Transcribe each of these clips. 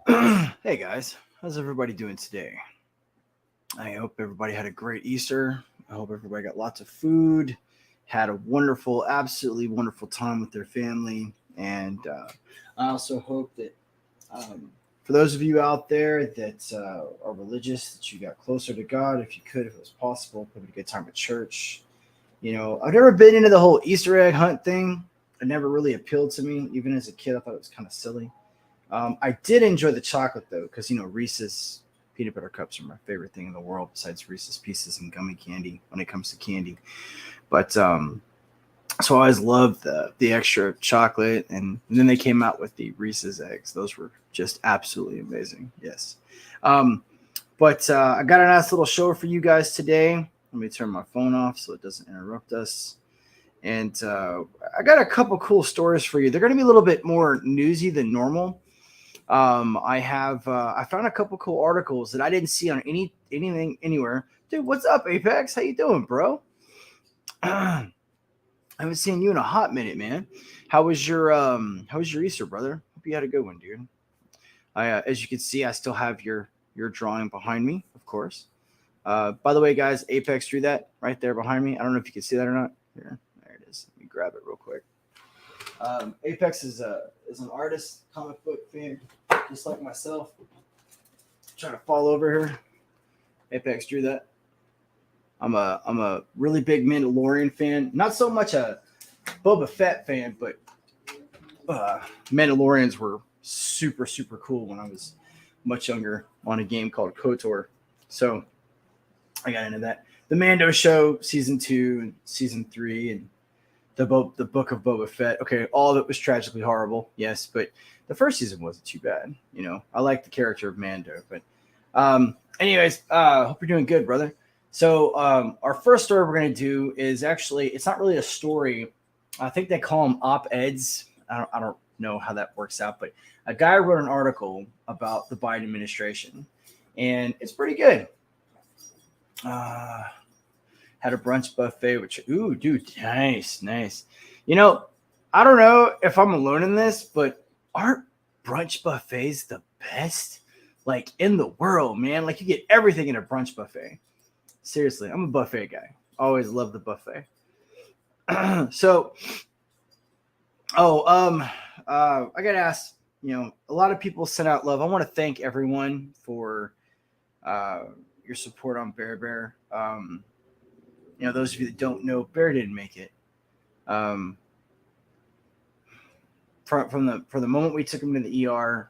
Hey guys, how's everybody doing today? I hope everybody had a great Easter. I hope everybody got lots of food, had a wonderful, absolutely wonderful time with their family, and I also hope that for those of you out there that are religious, that you got closer to God, if you could, if it was possible, having a good time at church. I've never been into the whole Easter egg hunt thing. It never really appealed to me. Even as a kid, I thought it was kind of silly. I did enjoy the chocolate though, because Reese's peanut butter cups are my favorite thing in the world, besides Reese's Pieces and gummy candy when it comes to candy. But so I always loved the extra chocolate, and then they came out with the Reese's eggs. Those were just absolutely amazing. Yes. Um, but I got a nice little show for you guys today. Let me turn my phone off so it doesn't interrupt us. And I got a couple cool stories for you. They're going to be a little bit more newsy than normal. I found a couple cool articles that I didn't see on anything anywhere. Dude, what's up, Apex? How you doing, bro? I haven't seen you in a hot minute, man. How was your Easter, brother? Hope you had a good one, dude. As you can see, I still have your drawing behind me, of course. By the way, guys, Apex drew that right there behind me. I don't know if you can see that or not. Here, there it is. Let me grab it real quick. Apex is an artist, comic book fan, just like myself. Trying to fall over here. Apex drew that. I'm a really big Mandalorian fan. Not so much a Boba Fett fan, but Mandalorians were super super cool when I was much younger on a game called KOTOR. So I got into that. The Mando Show, season 2, season 3, and the book of Boba Fett. Okay, all of it was tragically horrible, yes, but the first season wasn't too bad. I like the character of Mando. But anyways, hope you're doing good, brother. So our first story we're going to do is actually, it's not really a story. I think they call them op-eds. I don't know how that works out, but a guy wrote an article about the Biden administration, and it's pretty good. Had a brunch buffet, which, ooh, dude, nice, nice. You know, I don't know if I'm alone in this, but aren't brunch buffets the best? Like in the world, man. Like you get everything in a brunch buffet. Seriously, I'm a buffet guy. Always love the buffet. So, oh, I got to ask, a lot of people sent out love. I want to thank everyone for uh, your support on Bear Bear. Those of you that don't know, Bear didn't make it. Um, from the moment we took him to the ER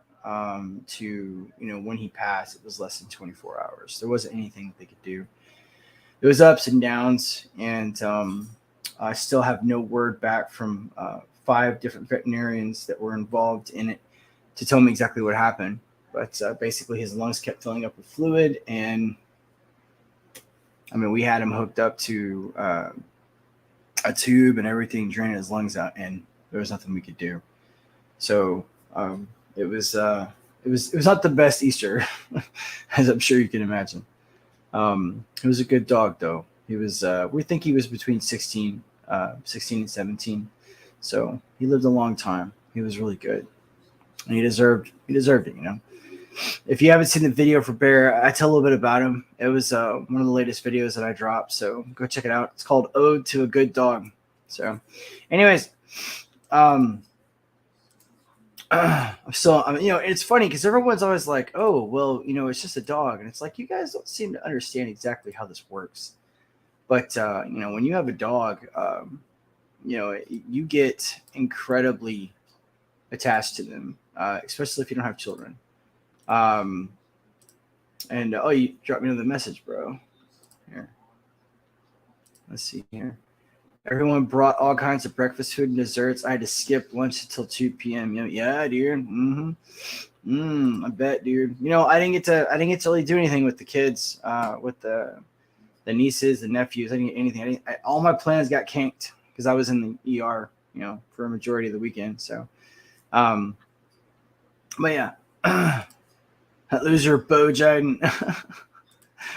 to when he passed, it was less than 24 hours. There wasn't anything that they could do. It was ups and downs, and I still have no word back from 5 different veterinarians that were involved in it to tell me exactly what happened. But basically, his lungs kept filling up with fluid, and I mean, we had him hooked up to a tube and everything, draining his lungs out, and there was nothing we could do. So it was not the best Easter, as I'm sure you can imagine. He was a good dog, though. He was. We think he was between 16 and 17. So he lived a long time. He was really good, and he deserved it. If you haven't seen the video for Bear, I tell a little bit about him. It was one of the latest videos that I dropped, so go check it out. It's called "Ode to a Good Dog." So, anyways, um, it's funny because everyone's always like, "Oh, well, it's just a dog," and it's like you guys don't seem to understand exactly how this works. But when you have a dog, you get incredibly attached to them, especially if you don't have children. Um, and oh, you dropped me another message, bro. Here, let's see here. Everyone brought all kinds of breakfast food and desserts. I had to skip lunch until 2 p.m. Yeah, dude. I bet, dude. I didn't get to really do anything with the kids, with the nieces, the nephews. I didn't get anything. All my plans got canked because I was in the ER, for a majority of the weekend. So, but yeah, that loser Bo Jaden.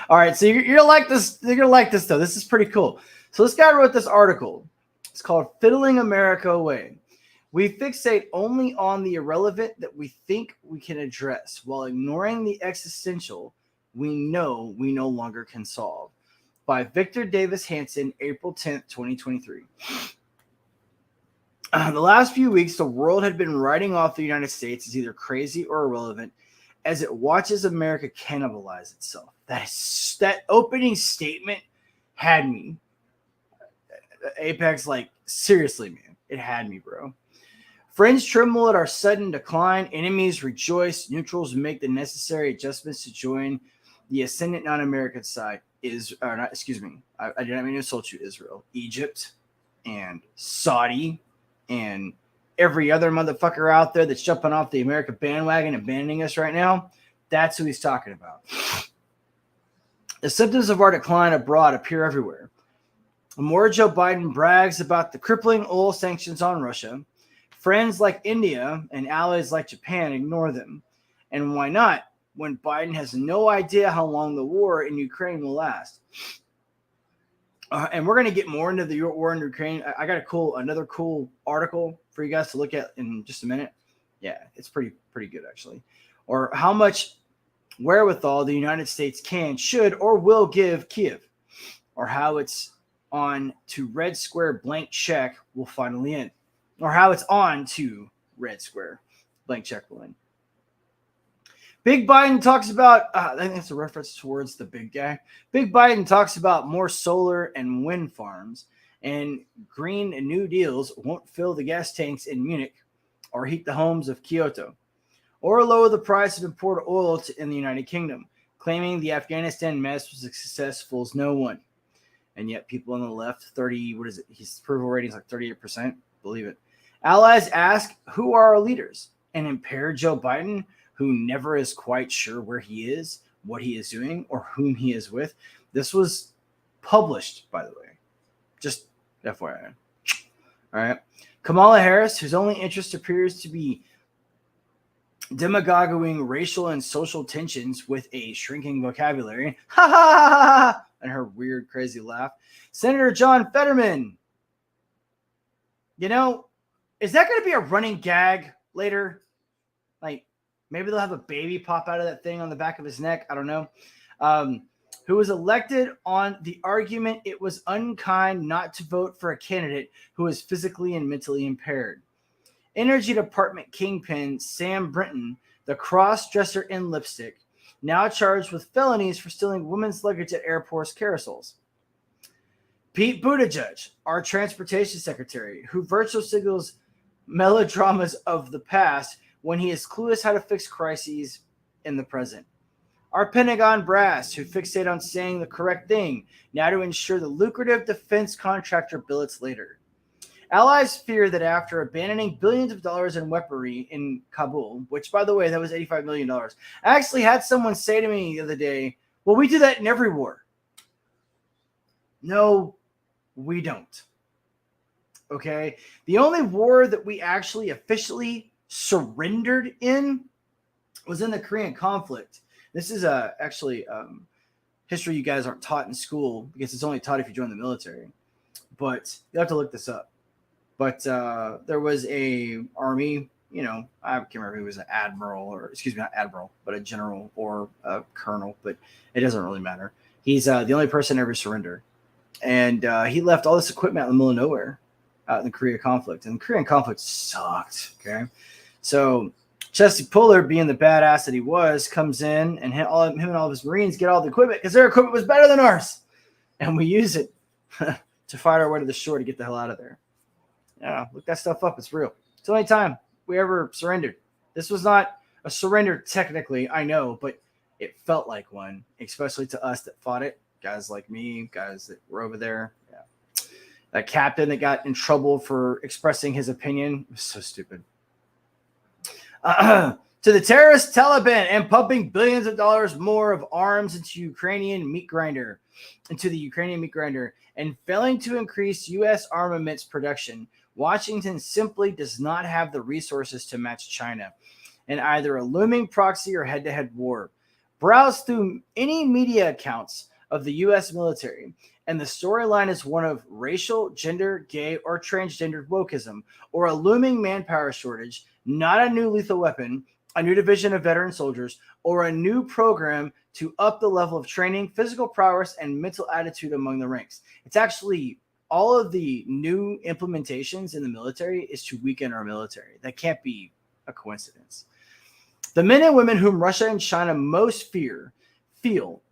All right, so you're gonna like this. You're gonna like this though. This is pretty cool. So this guy wrote this article. It's called "Fiddling America Away: We fixate only on the irrelevant that we think we can address, while ignoring the existential we know we no longer can solve. By Victor Davis Hanson, April 10th, 2023. The last few weeks, the world had been writing off the United States as either crazy or irrelevant as it watches America cannibalize itself. That opening statement had me. Apex, like, seriously, man. It had me, bro. Friends tremble at our sudden decline. Enemies rejoice. Neutrals make the necessary adjustments to join the ascendant non-American side. I did not mean to insult you, Israel. Egypt and Saudi and every other motherfucker out there that's jumping off the American bandwagon and abandoning us right now. That's who he's talking about. The symptoms of our decline abroad appear everywhere. The more Joe Biden brags about the crippling oil sanctions on Russia, friends like India and allies like Japan ignore them. And why not, when Biden has no idea how long the war in Ukraine will last? And we're going to get more into the war in Ukraine. I got another cool article for you guys to look at in just a minute. Yeah, it's pretty good, actually. Or how much wherewithal the United States can, should, or will give Kiev. Or how it's on to red square blank check will finally end. Or how it's on to red square blank check will end. Big Biden talks about, I think that's a reference towards the big guy. Big Biden talks about more solar and wind farms, and Green New Deals won't fill the gas tanks in Munich or heat the homes of Kyoto, or lower the price of imported oil in the United Kingdom, claiming the Afghanistan mess was a success fools no one. And yet people on the left, his approval rating is like 38%, believe it. Allies ask, who are our leaders? And impaired Joe Biden, who never is quite sure where he is, what he is doing, or whom he is with. This was published, by the way. Just FYI. All right. Kamala Harris, whose only interest appears to be demagoguing racial and social tensions with a shrinking vocabulary. Ha ha ha ha! And her weird, crazy laugh. Senator John Fetterman. You know, is that going to be a running gag later? Like, maybe they'll have a baby pop out of that thing on the back of his neck. I don't know. Who was elected on the argument it was unkind not to vote for a candidate who is physically and mentally impaired. Energy Department kingpin Sam Brinton, the cross-dresser in lipstick, now charged with felonies for stealing women's luggage at airports carousels. Pete Buttigieg, our transportation secretary, who virtual signals melodramas of the past when he is clueless how to fix crises in the present. Our Pentagon brass, who fixate on saying the correct thing, now to ensure the lucrative defense contractor billets later. Allies fear that after abandoning billions of dollars in weaponry in Kabul, which, by the way, that was $85 million. I actually had someone say to me the other day, well, we do that in every war. No, we don't. Okay? The only war that we actually officially surrendered in was in the Korean conflict. This is actually history you guys aren't taught in school because it's only taught if you join the military. But you have to look this up. But there was a army, I can't remember who was an admiral, or excuse me, not admiral, but a general or a colonel, but it doesn't really matter. He's the only person ever surrendered. And he left all this equipment out in the middle of nowhere out in the Korea conflict. And the Korean conflict sucked, okay? So Chesty Puller, being the badass that he was, comes in, and him and all of his Marines get all the equipment because their equipment was better than ours. And we use it to fight our way to the shore to get the hell out of there. Yeah, look that stuff up. It's real. It's the only time we ever surrendered. This was not a surrender technically, I know, but it felt like one, especially to us that fought it. Guys like me, guys that were over there. Yeah. That captain that got in trouble for expressing his opinion was so stupid. To the terrorist Taliban and pumping billions of dollars more of arms into the Ukrainian meat grinder, and failing to increase U.S. armaments production, Washington simply does not have the resources to match China in either a looming proxy or head-to-head war. Browse through any media accounts of the U.S. military, and the storyline is one of racial, gender, gay, or transgendered wokeism, or a looming manpower shortage, not a new lethal weapon, a new division of veteran soldiers, or a new program to up the level of training, physical prowess, and mental attitude among the ranks. It's actually all of the new implementations in the military is to weaken our military. That can't be a coincidence. The men and women whom Russia and China most fear feel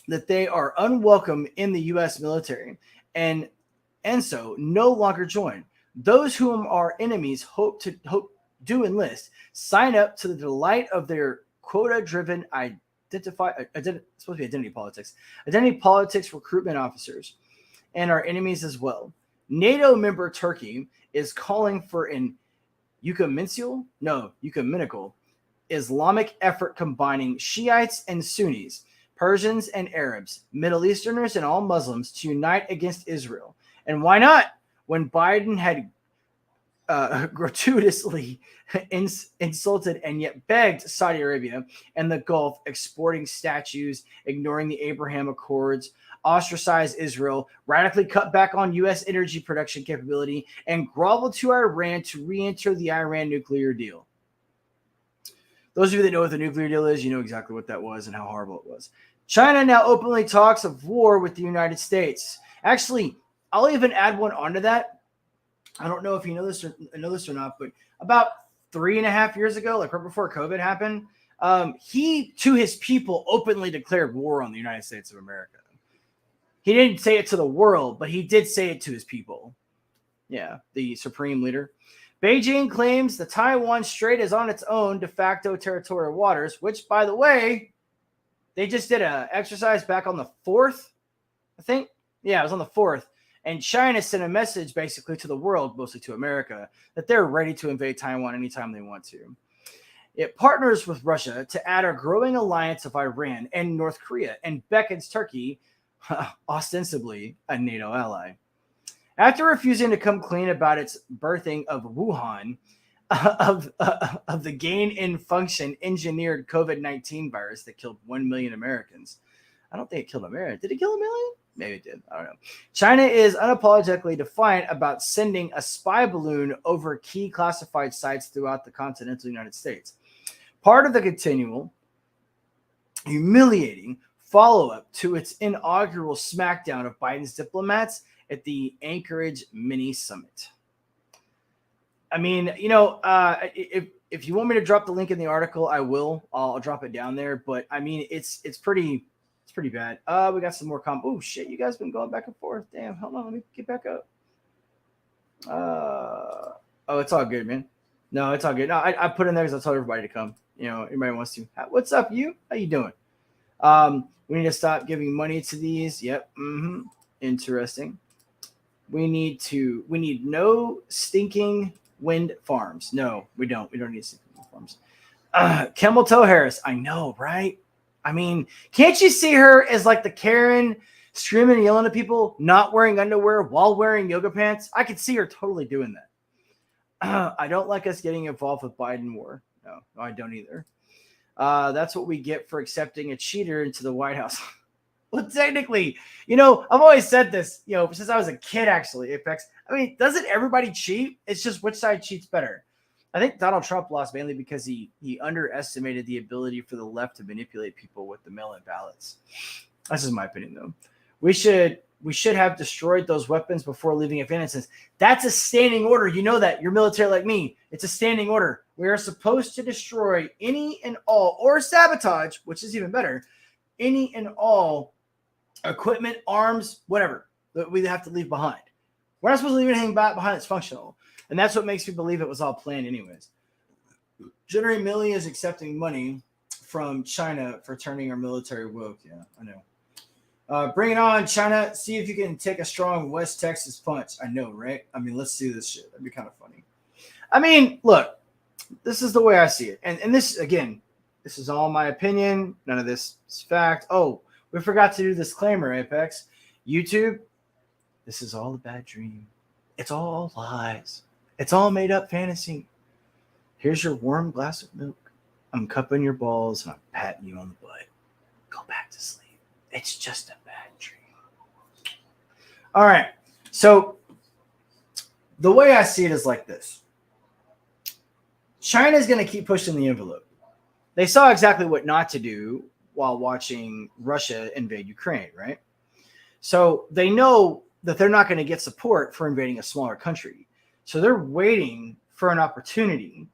that they are unwelcome in the U.S. military and so no longer join. Those whom our enemies hope do enlist sign up to the delight of their quota-driven identity politics recruitment officers and our enemies as well. NATO member Turkey is calling for an ecumenical Islamic effort combining Shiites and Sunnis, Persians and Arabs, Middle Easterners and all Muslims to unite against Israel. And why not? When Biden had gratuitously insulted and yet begged Saudi Arabia and the Gulf, exporting statues, ignoring the Abraham Accords, ostracized Israel, radically cut back on U.S. energy production capability, and groveled to Iran to re-enter the Iran nuclear deal. Those of you that know what the nuclear deal is, you know exactly what that was and how horrible it was. China now openly talks of war with the United States. Actually, I'll even add one onto that. I don't know if you know this or not, but about 3.5 years ago, like right before COVID happened, he, to his people, openly declared war on the United States of America. He didn't say it to the world, but he did say it to his people. Yeah, the supreme leader. Beijing claims the Taiwan Strait is on its own de facto territorial waters, which, by the way, they just did an exercise back on the 4th, I think. Yeah, it was on the 4th. And China sent a message basically to the world, mostly to America, that they're ready to invade Taiwan anytime they want to. It partners with Russia to add a growing alliance of Iran and North Korea and beckons Turkey, ostensibly a NATO ally. After refusing to come clean about its birthing of Wuhan, of the gain-in-function engineered COVID-19 virus that killed 1 million Americans. I don't think it killed America. Did it kill 1 million? Maybe it did. I don't know. China is unapologetically defiant about sending a spy balloon over key classified sites throughout the continental United States. Part of the continual, humiliating follow-up to its inaugural smackdown of Biden's diplomats at the Anchorage mini summit. I mean, if you want me to drop the link in the article, I will. I'll drop it down there. But I mean, it's pretty bad. We got some more Oh shit, you guys been going back and forth. Damn, hold on, let me get back up. It's all good, man. No, it's all good. No, I put in there because I told everybody to come. Everybody wants to. What's up, you? How you doing? We need to stop giving money to these. Yep. Interesting. We need no stinking wind farms. No, we don't. We don't need stinking wind farms. Camel Toe Harris. I know, right? I mean, can't you see her as like the Karen screaming and yelling at people, not wearing underwear while wearing yoga pants? I could see her totally doing that. I don't like us getting involved with Biden war. No, I don't either. That's what we get for accepting a cheater into the White House. Well, technically, I've always said this, since I was a kid, actually, Apex. I mean, doesn't everybody cheat? It's just which side cheats better. I think Donald Trump lost mainly because he underestimated the ability for the left to manipulate people with the mail-in ballots. That's just my opinion, though. We should have destroyed those weapons before leaving Afghanistan. That's a standing order. You know that. You're military like me. It's a standing order. We are supposed to destroy any and all, or sabotage, which is even better, any and all equipment, arms, whatever that we have to leave behind. We're not supposed to leave anything behind that's functional. And that's what makes me believe it was all planned anyways. General Milley is accepting money from China for turning our military woke. Yeah, I know. Bring it on, China. See if you can take a strong West Texas punch. I know, right? I mean, let's do this shit. That'd be kind of funny. I mean, look, this is the way I see it. And this, again, this is all my opinion. None of this is fact. Oh, we forgot to do disclaimer, Apex. YouTube, this is all a bad dream. It's all lies. It's all made up fantasy. Here's your warm glass of milk. I'm cupping your balls and I'm patting you on the butt. Go back to sleep. It's just a bad dream. All right. So the way I see it is like this. China is going to keep pushing the envelope. They saw exactly what not to do while watching Russia invade Ukraine, right? So they know that they're not going to get support for invading a smaller country. So they're waiting for an opportunity.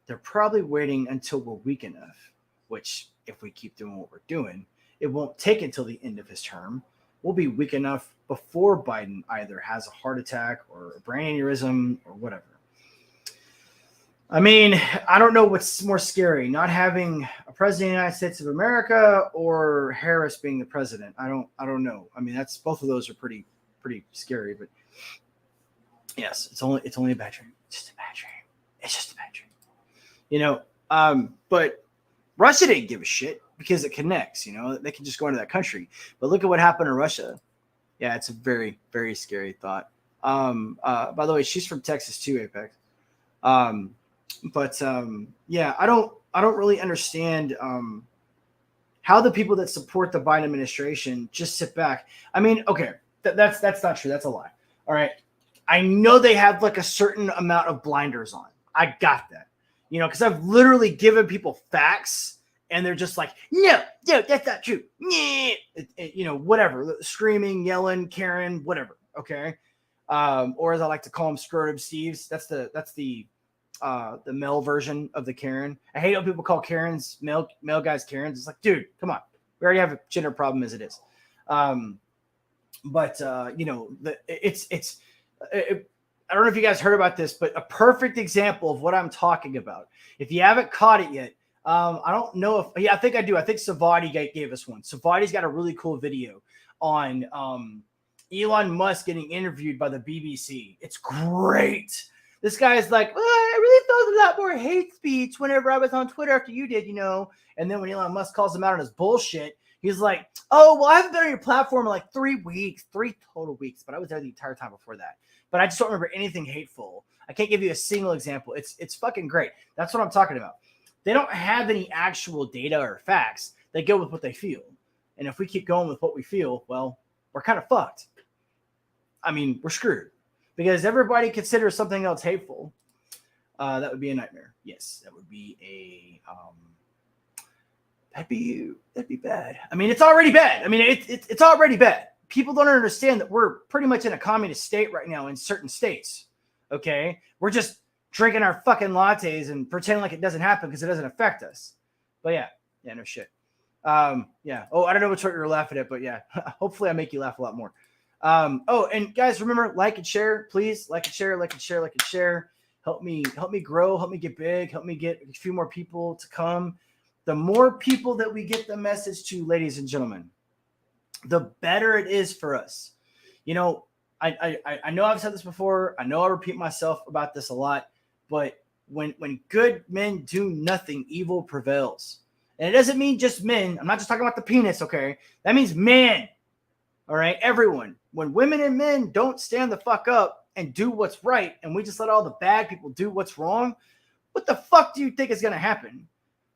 They're probably waiting until we're weak enough, which if we keep doing what we're doing, it won't take until the end of his term. We'll be weak enough before Biden either has a heart attack or a brain aneurysm or whatever. I mean, I don't know what's more scary, not having a president of the United States of America or Harris being the president. I don't know. I mean, that's both of those are pretty scary, but yes, it's only a bad dream. It's just a bad dream. It's just a bad dream. You know, but Russia didn't give a shit because it connects, you know, they can just go into that country. But look at what happened in Russia. Yeah, it's a very, very scary thought. By the way, she's from Texas too, Apex. But yeah, I don't really understand how the people that support the Biden administration just sit back. I mean, okay, that's not true. That's a lie. All right. I know they have like a certain amount of blinders on. I got that. You know, because I've literally given people facts and they're just like, no, that's not true. You know, whatever, screaming, yelling, Karen, whatever. Okay. Or as I like to call them, scrotum Steves. That's the male version of the Karen. I hate when people call Karens male guys Karens. It's like, dude, come on. We already have a gender problem as it is. But you know, I don't know if you guys heard about this, but a perfect example of what I'm talking about. If you haven't caught it yet, I don't know if, yeah, I think I do. I think Savati gave us one. Savati's got a really cool video on Elon Musk getting interviewed by the BBC. It's great. This guy is like, I really felt a lot more hate speech whenever I was on Twitter after you did, you know. And then when Elon Musk calls him out on his bullshit, he's like, oh, well, I haven't been on your platform in like 3 total weeks, but I was there the entire time before that. But I just don't remember anything hateful. I can't give you a single example. It's fucking great. That's what I'm talking about. They don't have any actual data or facts. They go with what they feel. And if we keep going with what we feel, well, we're kind of fucked. I mean, we're screwed. Because everybody considers something else hateful. That would be a nightmare. Yes, that would be a that'd be bad. I mean, it's already bad. I mean, it's already bad. People don't understand that we're pretty much in a communist state right now in certain states. Okay, we're just drinking our fucking lattes and pretending like it doesn't happen because it doesn't affect us. But yeah, no shit. Yeah. Oh, I don't know which one you're laughing at, but yeah. Hopefully, I make you laugh a lot more. Oh, and guys, remember, like and share, please. Like and share, like and share, like and share. Help me grow, help me get big, help me get a few more people to come. The more people that we get the message to, ladies and gentlemen, the better it is for us. You know, I know I've said this before. I know I repeat myself about this a lot, but when good men do nothing, evil prevails. And it doesn't mean just men. I'm not just talking about the penis, okay? That means men. All right, everyone. When women and men don't stand the fuck up and do what's right, and we just let all the bad people do what's wrong, what the fuck do you think is going to happen?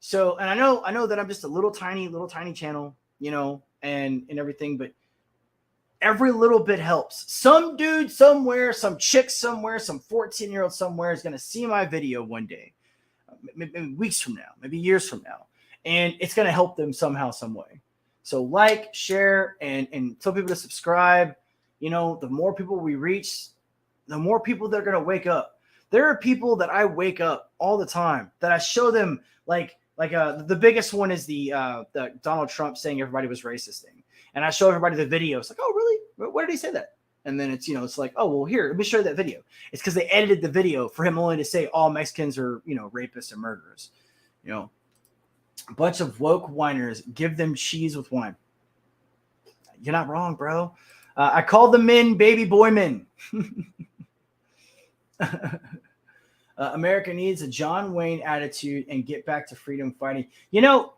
So, and I know that I'm just a little tiny channel, you know, and everything, but every little bit helps. Some dude somewhere, some chick somewhere, some 14-year-old somewhere is going to see my video one day, maybe weeks from now, maybe years from now, and it's going to help them somehow, some way. So like, share, and tell people to subscribe. You know, the more people we reach, the more people that are going to wake up. There are people that I wake up all the time that I show them, like the biggest one is the Donald Trump saying everybody was racist thing. And I show everybody the video. It's like, oh, really? Where did he say that? And then it's, you know, it's like, oh, well, here, let me show you that video. It's because they edited the video for him only to say all Mexicans are, you know, rapists and murderers. You know, a bunch of woke whiners, give them cheese with wine. You're not wrong, bro. I call the men baby boy men. America needs a John Wayne attitude and get back to freedom fighting. You know,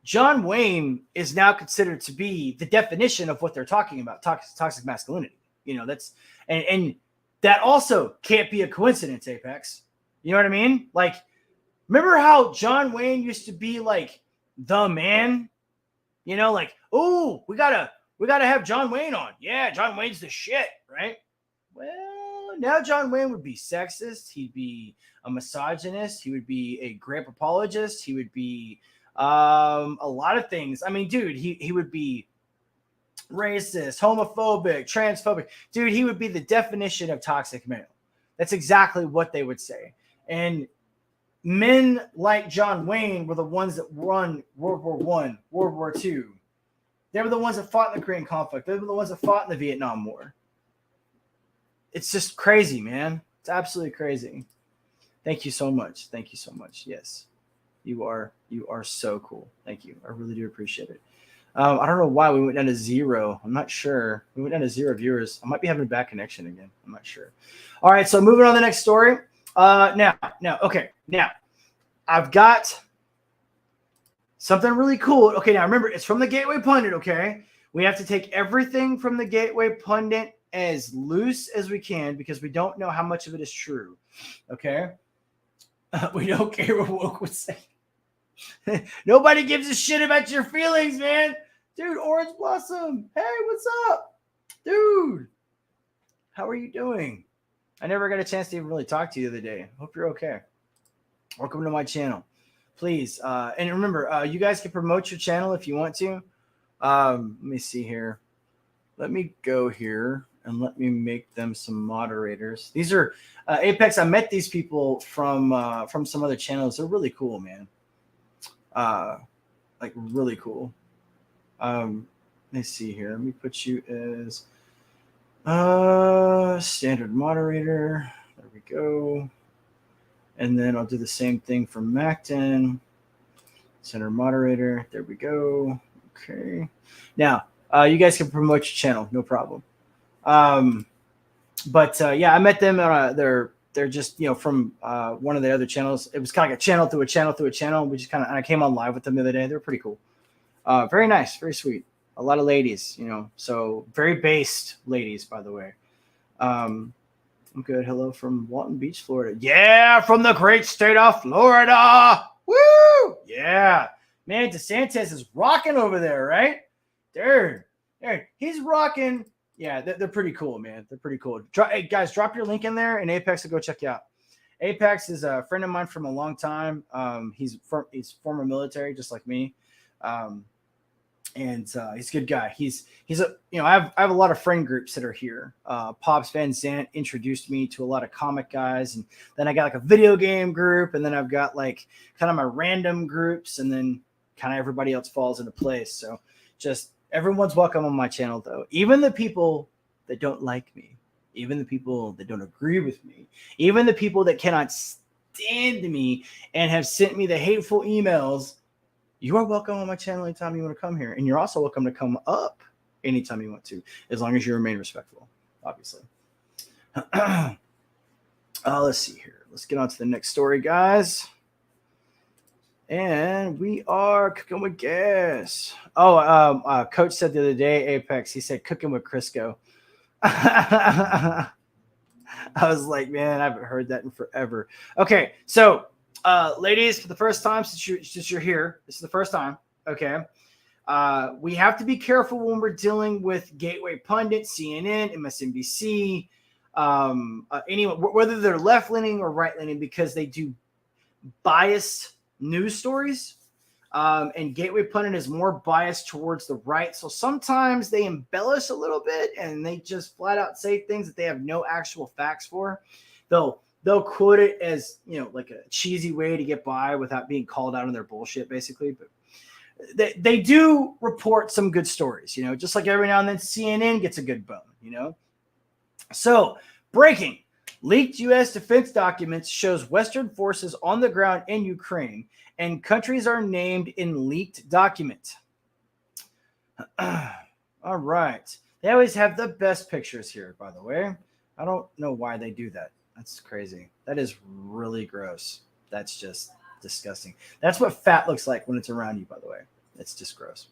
John Wayne is now considered to be the definition of what they're talking about, toxic masculinity. You know, that's and that also can't be a coincidence, Apex. You know what I mean? Like, remember how John Wayne used to be like the man? You know, like, oh, we gotta We got to have John Wayne on. Yeah, John Wayne's the shit, right? Well, now John Wayne would be sexist. He'd be a misogynist. He would be a grape apologist. He would be a lot of things. I mean, dude, he would be racist, homophobic, transphobic. Dude, he would be the definition of toxic male. That's exactly what they would say. And men like John Wayne were the ones that won World War I, World War II. They were the ones that fought in the Korean conflict. They were the ones that fought in the Vietnam War. It's just crazy, man. It's absolutely crazy. Thank you so much. Thank you so much. Yes, you are so cool. Thank you. I really do appreciate it. I don't know why we went down to 0. I'm not sure. We went down to 0 viewers. I might be having a bad connection again. I'm not sure. All right, so moving on to the next story. Now, I've got something really cool. Okay, now remember, it's from the Gateway Pundit, okay? We have to take everything from the Gateway Pundit as loose as we can because we don't know how much of it is true, okay? We don't care what woke would say. Nobody gives a shit about your feelings, man. Dude, Orange Blossom. Hey, what's up? Dude, how are you doing? I never got a chance to even really talk to you the other day. Hope you're okay. Welcome to my channel. Please, and remember, you guys can promote your channel if you want to. Let me see here. Let me go here and let me make them some moderators. These are Apex. I met these people from some other channels. They're really cool, man. Like really cool. Let me see here. Let me put you as standard moderator. There we go. And then I'll do the same thing for Macton. Center moderator. There we go. Okay. Now, you guys can promote your channel. No problem. But yeah, I met them. They're just, from one of the other channels. It was kind of like a channel through a channel through a channel. We just kind of, and I came on live with them the other day. They're pretty cool. Very nice. Very sweet. A lot of ladies, so very based ladies, by the way. I'm good. Hello from Walton Beach, Florida. Yeah, from the great state of Florida. Woo! Yeah. Man, DeSantis is rocking over there, right? Dude, he's rocking. Yeah, they're pretty cool, man. They're pretty cool. Hey, guys, drop your link in there, and Apex will go check you out. Apex is a friend of mine from a long time. He's former military, just like me. And he's a good guy. He's a I have a lot of friend groups that are here. Pops Van Zant introduced me to a lot of comic guys, and then I got like a video game group, and then I've got like kind of my random groups, and then kind of everybody else falls into place. So just everyone's welcome on my channel, though. Even the people that don't like me, even the people that don't agree with me, even the people that cannot stand me and have sent me the hateful emails. You are welcome on my channel anytime you want to come here. And you're also welcome to come up anytime you want to, as long as you remain respectful, obviously. Let's see here. Let's get on to the next story, guys. And we are cooking with gas. Oh, Coach said the other day, Apex, he said cooking with Crisco. I was like, man, I haven't heard that in forever. Okay, so ladies, for the first time since you're here, this is the first time, okay? We have to be careful when we're dealing with Gateway Pundit, CNN, MSNBC, anyone, whether they're left-leaning or right-leaning, because they do biased news stories. And Gateway Pundit is more biased towards the right. So sometimes they embellish a little bit and they just flat out say things that they have no actual facts for. They'll quote it as, like a cheesy way to get by without being called out on their bullshit, basically. But they do report some good stories, just like every now and then CNN gets a good bone, So, breaking. Leaked U.S. defense documents shows Western forces on the ground in Ukraine, and countries are named in leaked document. All right. They always have the best pictures here, by the way. I don't know why they do that. That's crazy. That is really gross. That's just disgusting. That's what fat looks like when it's around you, by the way. It's just gross.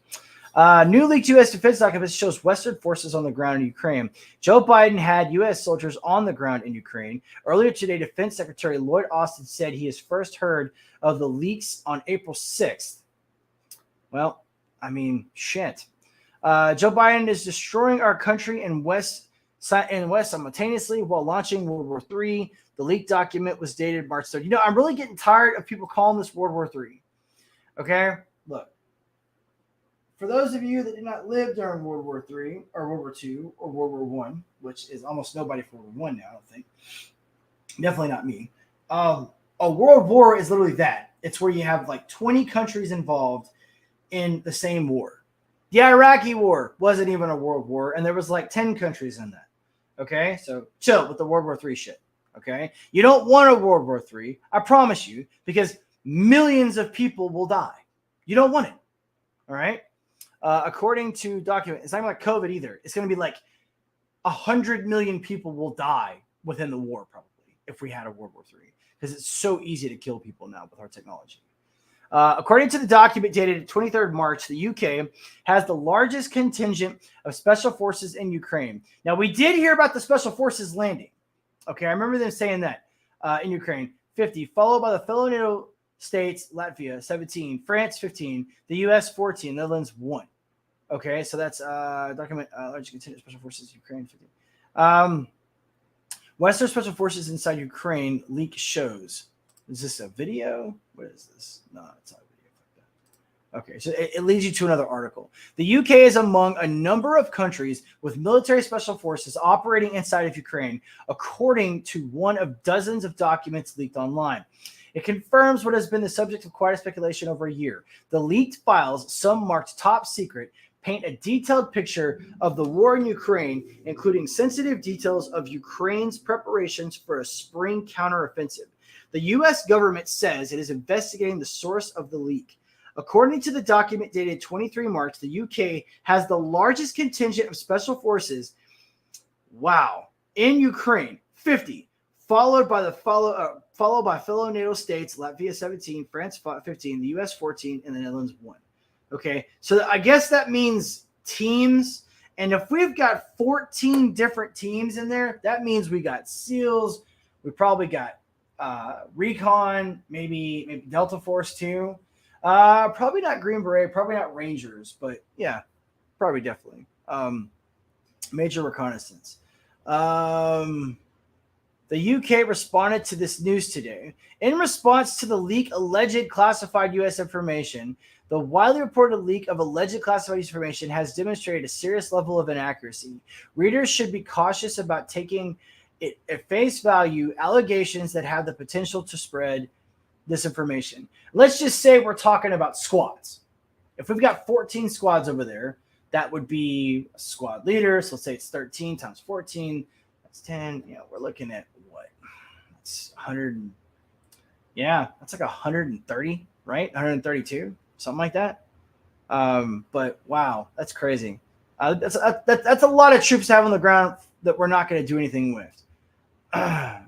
New leaked U.S. defense documents shows Western forces on the ground in Ukraine. Joe Biden had U.S. soldiers on the ground in Ukraine. Earlier today, Defense Secretary Lloyd Austin said he has first heard of the leaks on April 6th. Well, I mean, shit. Joe Biden is destroying our country and West simultaneously while launching World War III. The leaked document was dated March 3rd. You know, I'm really getting tired of people calling this World War III. Okay? Look, for those of you that did not live during World War III or World War II or World War One, which is almost nobody for World War One now, I don't think. Definitely not me. A world war is literally that. It's where you have like 20 countries involved in the same war. The Iraqi war wasn't even a world war, and there was like 10 countries in that. Okay, so chill with the World War III shit. Okay, you don't want a World War III, I promise you, because millions of people will die. You don't want it. All right. According to document, it's not like COVID either. It's going to be like 100 million people will die within the war, probably, if we had a World War III, because it's so easy to kill people now with our technology. According to the document dated 23rd March, the UK has the largest contingent of special forces in Ukraine. Now, we did hear about the special forces landing. Okay, I remember them saying that in Ukraine. 50, followed by the fellow NATO states, Latvia, 17, France, 15, the US, 14, Netherlands, 1. Okay, so that's document large contingent of special forces Ukraine, 15. Western special forces inside Ukraine leak shows. Is this a video? What is this? No, it's not a video. Okay, so it leads you to another article. The UK is among a number of countries with military special forces operating inside of Ukraine, according to one of dozens of documents leaked online. It confirms what has been the subject of quite a speculation over a year. The leaked files, some marked top secret, paint a detailed picture of the war in Ukraine, including sensitive details of Ukraine's preparations for a spring counteroffensive. The U.S. government says it is investigating the source of the leak. According to the document dated 23 March, the UK has the largest contingent of special forces, in Ukraine, 50, followed by fellow NATO states, Latvia 17, France 15, the US 14, and the Netherlands 1. Okay, so I guess that means teams. And if we've got 14 different teams in there, that means we got SEALs. We probably got Recon, maybe Delta Force too. Probably not Green Beret, probably not Rangers, but yeah, probably definitely. Major reconnaissance. The UK responded to this news today. In response to the leak alleged classified U.S. information, the widely reported leak of alleged classified information has demonstrated a serious level of inaccuracy. Readers should be cautious about taking it at face value allegations that have the potential to spread disinformation. Let's just say we're talking about squads. If we've got 14 squads over there, that would be a squad leader. So let's say it's 13 times 14. That's 10. You know, we're looking at what? That's 100. Yeah, that's like 130, right? 132, something like that. But wow, that's crazy. That's a lot of troops to have on the ground that we're not going to do anything with.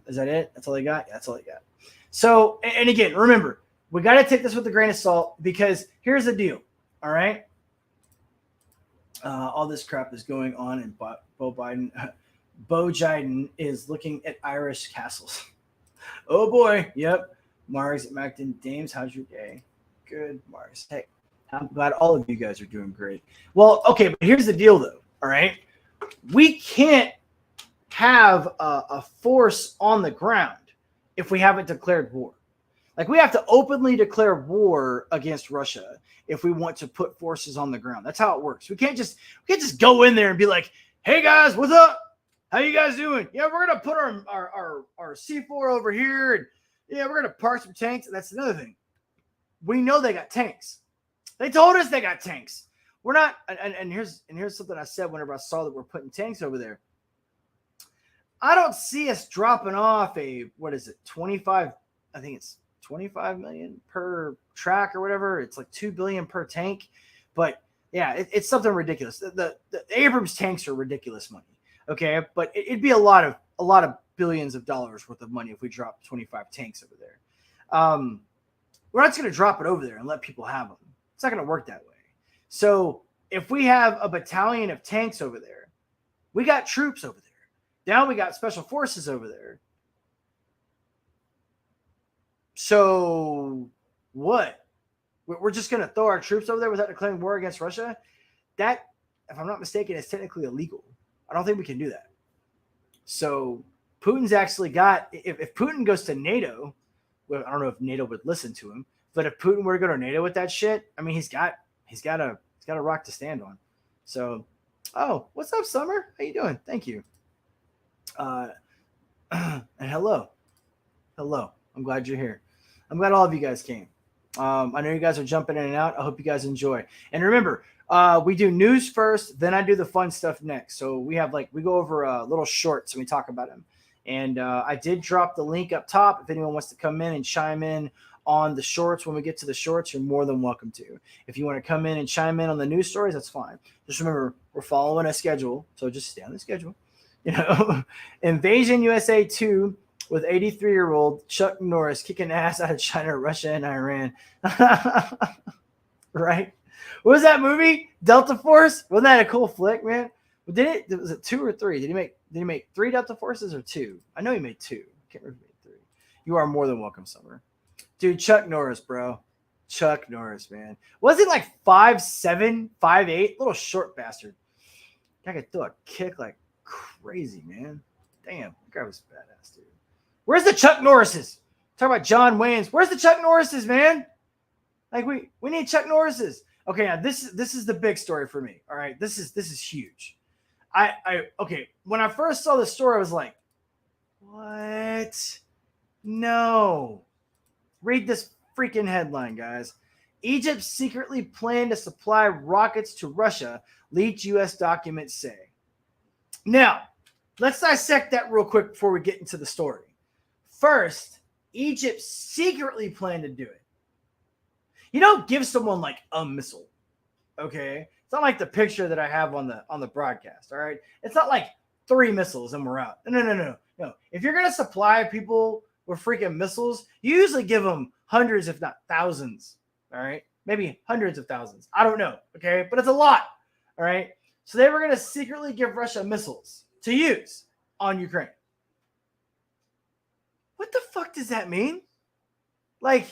Is that it? That's all you got? Yeah, that's all you got. So, and again, remember, we got to take this with a grain of salt because here's the deal. All right. All this crap is going on, and Bo Biden is looking at Irish castles. Oh boy. Yep. Mars at Macton Dames, how's your day? Good, Mars. Hey, I'm glad all of you guys are doing great. Well, okay, but here's the deal, though. All right. We can't have a force on the ground if we haven't declared war. Like, we have to openly declare war against Russia if we want to put forces on the ground. That's how it works. We can't just go in there and be like, hey guys, what's up? How you guys doing? Yeah, we're gonna put our C4 over here, and yeah, we're gonna park some tanks. That's another thing. We know they got tanks. They told us they got tanks. We're not, and here's something I said whenever I saw that we're putting tanks over there. I don't see us dropping off a, what is it, 25, I think it's 25 million per track or whatever. It's like 2 billion per tank. But yeah, it's something ridiculous. The Abrams tanks are ridiculous money. Okay. But it'd be a lot of billions of dollars worth of money if we dropped 25 tanks over there. We're not just going to drop it over there and let people have them. It's not going to work that way. So if we have a battalion of tanks over there, we got troops over there. Now we got special forces over there. So what? We're just going to throw our troops over there without declaring war against Russia? That if I'm not mistaken, it's technically illegal. I don't think we can do that. So Putin's actually got, if Putin goes to NATO, well, I don't know if NATO would listen to him, but if Putin were to go to NATO with that shit, I mean, he's got a rock to stand on. So, oh, what's up, Summer? How you doing? Thank you. And hello. I'm glad you're here. I'm glad all of you guys came. I know you guys are jumping in and out. I hope you guys enjoy. And remember, we do news first, then I do the fun stuff next. So we go over little shorts and we talk about them. And I did drop the link up top. If anyone wants to come in and chime in on the shorts when we get to the shorts, you're more than welcome to. If you want to come in and chime in on the news stories, that's fine. Just remember, we're following a schedule, so just stay on the schedule. Invasion USA 2 with 83-year-old Chuck Norris kicking ass out of China, Russia, and Iran. Right? What was that movie? Delta Force? Wasn't that a cool flick, man? Was it 2 or 3? Did he make 3 Delta Forces or 2? I know he made 2. I can't remember if he made 3. You are more than welcome, Summer. Dude, Chuck Norris, bro. Chuck Norris, man. Was he like 5'7", 5'8"? Little short bastard. Guy could throw a kick like crazy, man. Damn, that guy was badass, dude. Where's the Chuck Norrises? Talk about John Wayne's. Where's the Chuck Norrises, man? Like we need Chuck Norrises. Okay, now this is the big story for me. All right, this is huge. Okay, when I first saw the story, I was like, what? No. Read this freaking headline, guys. Egypt secretly planned to supply rockets to Russia, leaked U.S. documents say. Now, let's dissect that real quick before we get into the story. First, Egypt secretly planned to do it. You don't give someone like a missile, okay? It's not like the picture that I have on the broadcast, all right? It's not like 3 missiles and we're out. No. If you're going to supply people with freaking missiles, you usually give them hundreds, if not thousands, all right? Maybe hundreds of thousands. I don't know, okay? But it's a lot, all right? So they were going to secretly give Russia missiles to use on Ukraine. What the fuck does that mean? Like,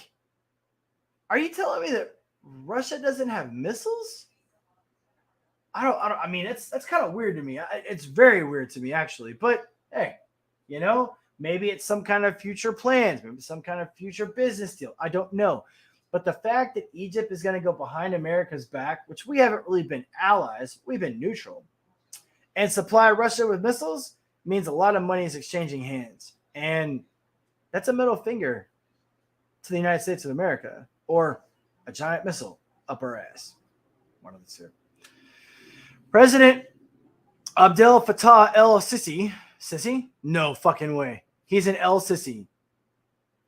are you telling me that Russia doesn't have missiles? I mean, that's kind of weird to me. It's very weird to me, actually. But, hey, maybe it's some kind of future plans, maybe some kind of future business deal. I don't know. But the fact that Egypt is going to go behind America's back, which we haven't really been allies, we've been neutral, and supply Russia with missiles means a lot of money is exchanging hands. And that's a middle finger to the United States of America, or a giant missile up our ass. One of the two. President Abdel Fattah el-Sisi. Sisi? No fucking way. He's an el-Sisi.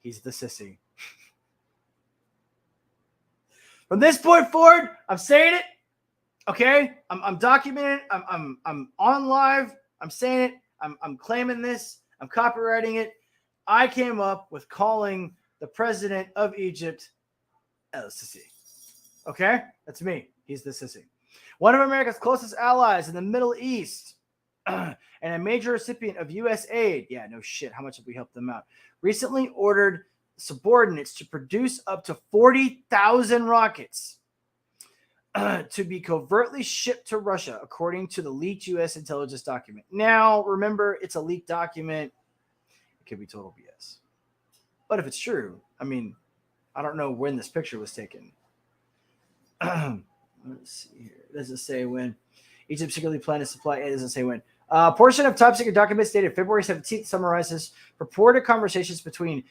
He's the sissy. From this point forward, I'm saying it. Okay? I'm documenting it. I'm on live. I'm saying it. I'm claiming this. I'm copywriting it. I came up with calling the president of Egypt el-Sisi. Okay? That's me. He's the sissy. One of America's closest allies in the Middle East and a major recipient of U.S. aid. Yeah, no shit. How much have we helped them out? Recently ordered subordinates to produce up to 40,000 rockets to be covertly shipped to Russia, according to the leaked U.S. intelligence document. Now, remember, it's a leaked document. It could be total BS. But if it's true, I mean, I don't know when this picture was taken. Let's see here. Does it say when? Egypt secretly planned to supply. It doesn't say when. Portion of top secret documents dated February 17th summarizes purported conversations between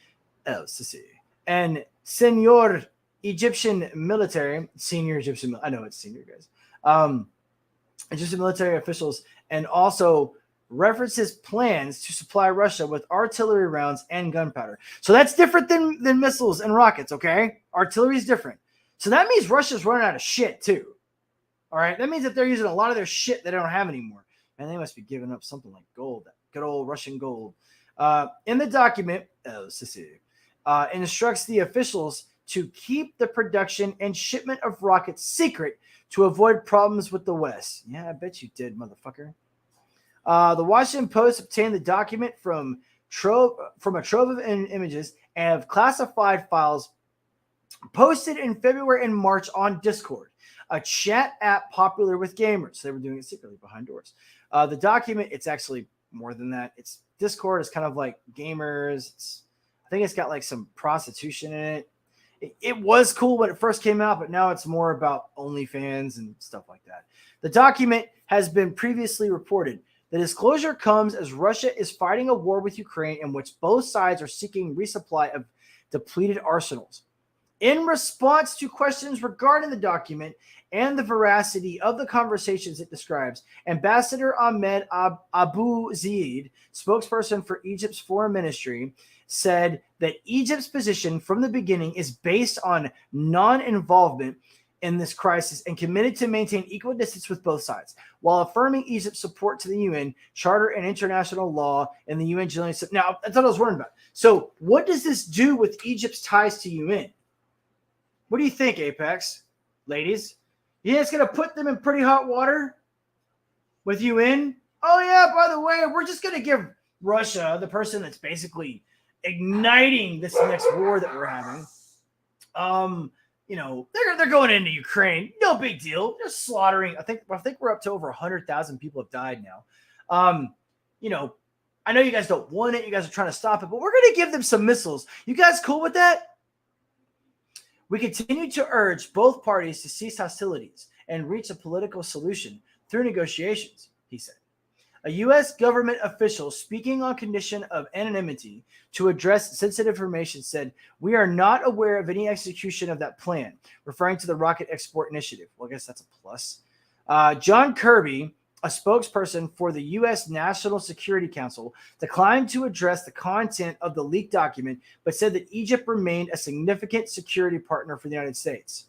el-Sisi and senior Egyptian military. I know it's senior, guys. Egyptian military officials, and also references plans to supply Russia with artillery rounds and gunpowder. So that's different than missiles and rockets, okay? Artillery is different. So that means Russia's running out of shit too. All right? That means that they're using a lot of their shit they don't have anymore. And they must be giving up something like gold, that good old Russian gold. In the document, el-Sisi instructs the officials to keep the production and shipment of rockets secret to avoid problems with the West. Yeah, I bet you did, motherfucker. The Washington Post obtained the document from a trove of images and of classified files posted in February and March on Discord. a chat app popular with gamers. They were doing it secretly behind doors. The document, it's actually more than that. It's Discord is kind of like gamers. I think it's got like some prostitution in it. It was cool when it first came out, but now it's more about OnlyFans and stuff like that. The document has been previously reported. The disclosure comes as Russia is fighting a war with Ukraine in which both sides are seeking resupply of depleted arsenals. In response to questions regarding the document and the veracity of the conversations it describes, Ambassador Ahmed Abu Zeid, spokesperson for Egypt's foreign ministry, said that Egypt's position from the beginning is based on non-involvement in this crisis and committed to maintain equal distance with both sides, while affirming Egypt's support to the UN Charter and international law and the UN generally. Now, that's what I was worrying about. So what does this do with Egypt's ties to UN? What do you think, Apex? Ladies? You think it's going to put them in pretty hot water with UN? Oh, yeah, by the way, we're just going to give Russia, the person that's basically igniting this next war that we're having, they're going into Ukraine. No big deal. They're slaughtering. I think we're up to over 100,000 people have died now. I know you guys don't want it. You guys are trying to stop it, but we're going to give them some missiles. You guys cool with that? We continue to urge both parties to cease hostilities and reach a political solution through negotiations, he said. A U.S. government official speaking on condition of anonymity to address sensitive information said, "We are not aware of any execution of that plan," referring to the rocket export initiative. Well, I guess that's a plus. John Kirby, a spokesperson for the U.S. National Security Council, declined to address the content of the leaked document, but said that Egypt remained a significant security partner for the United States.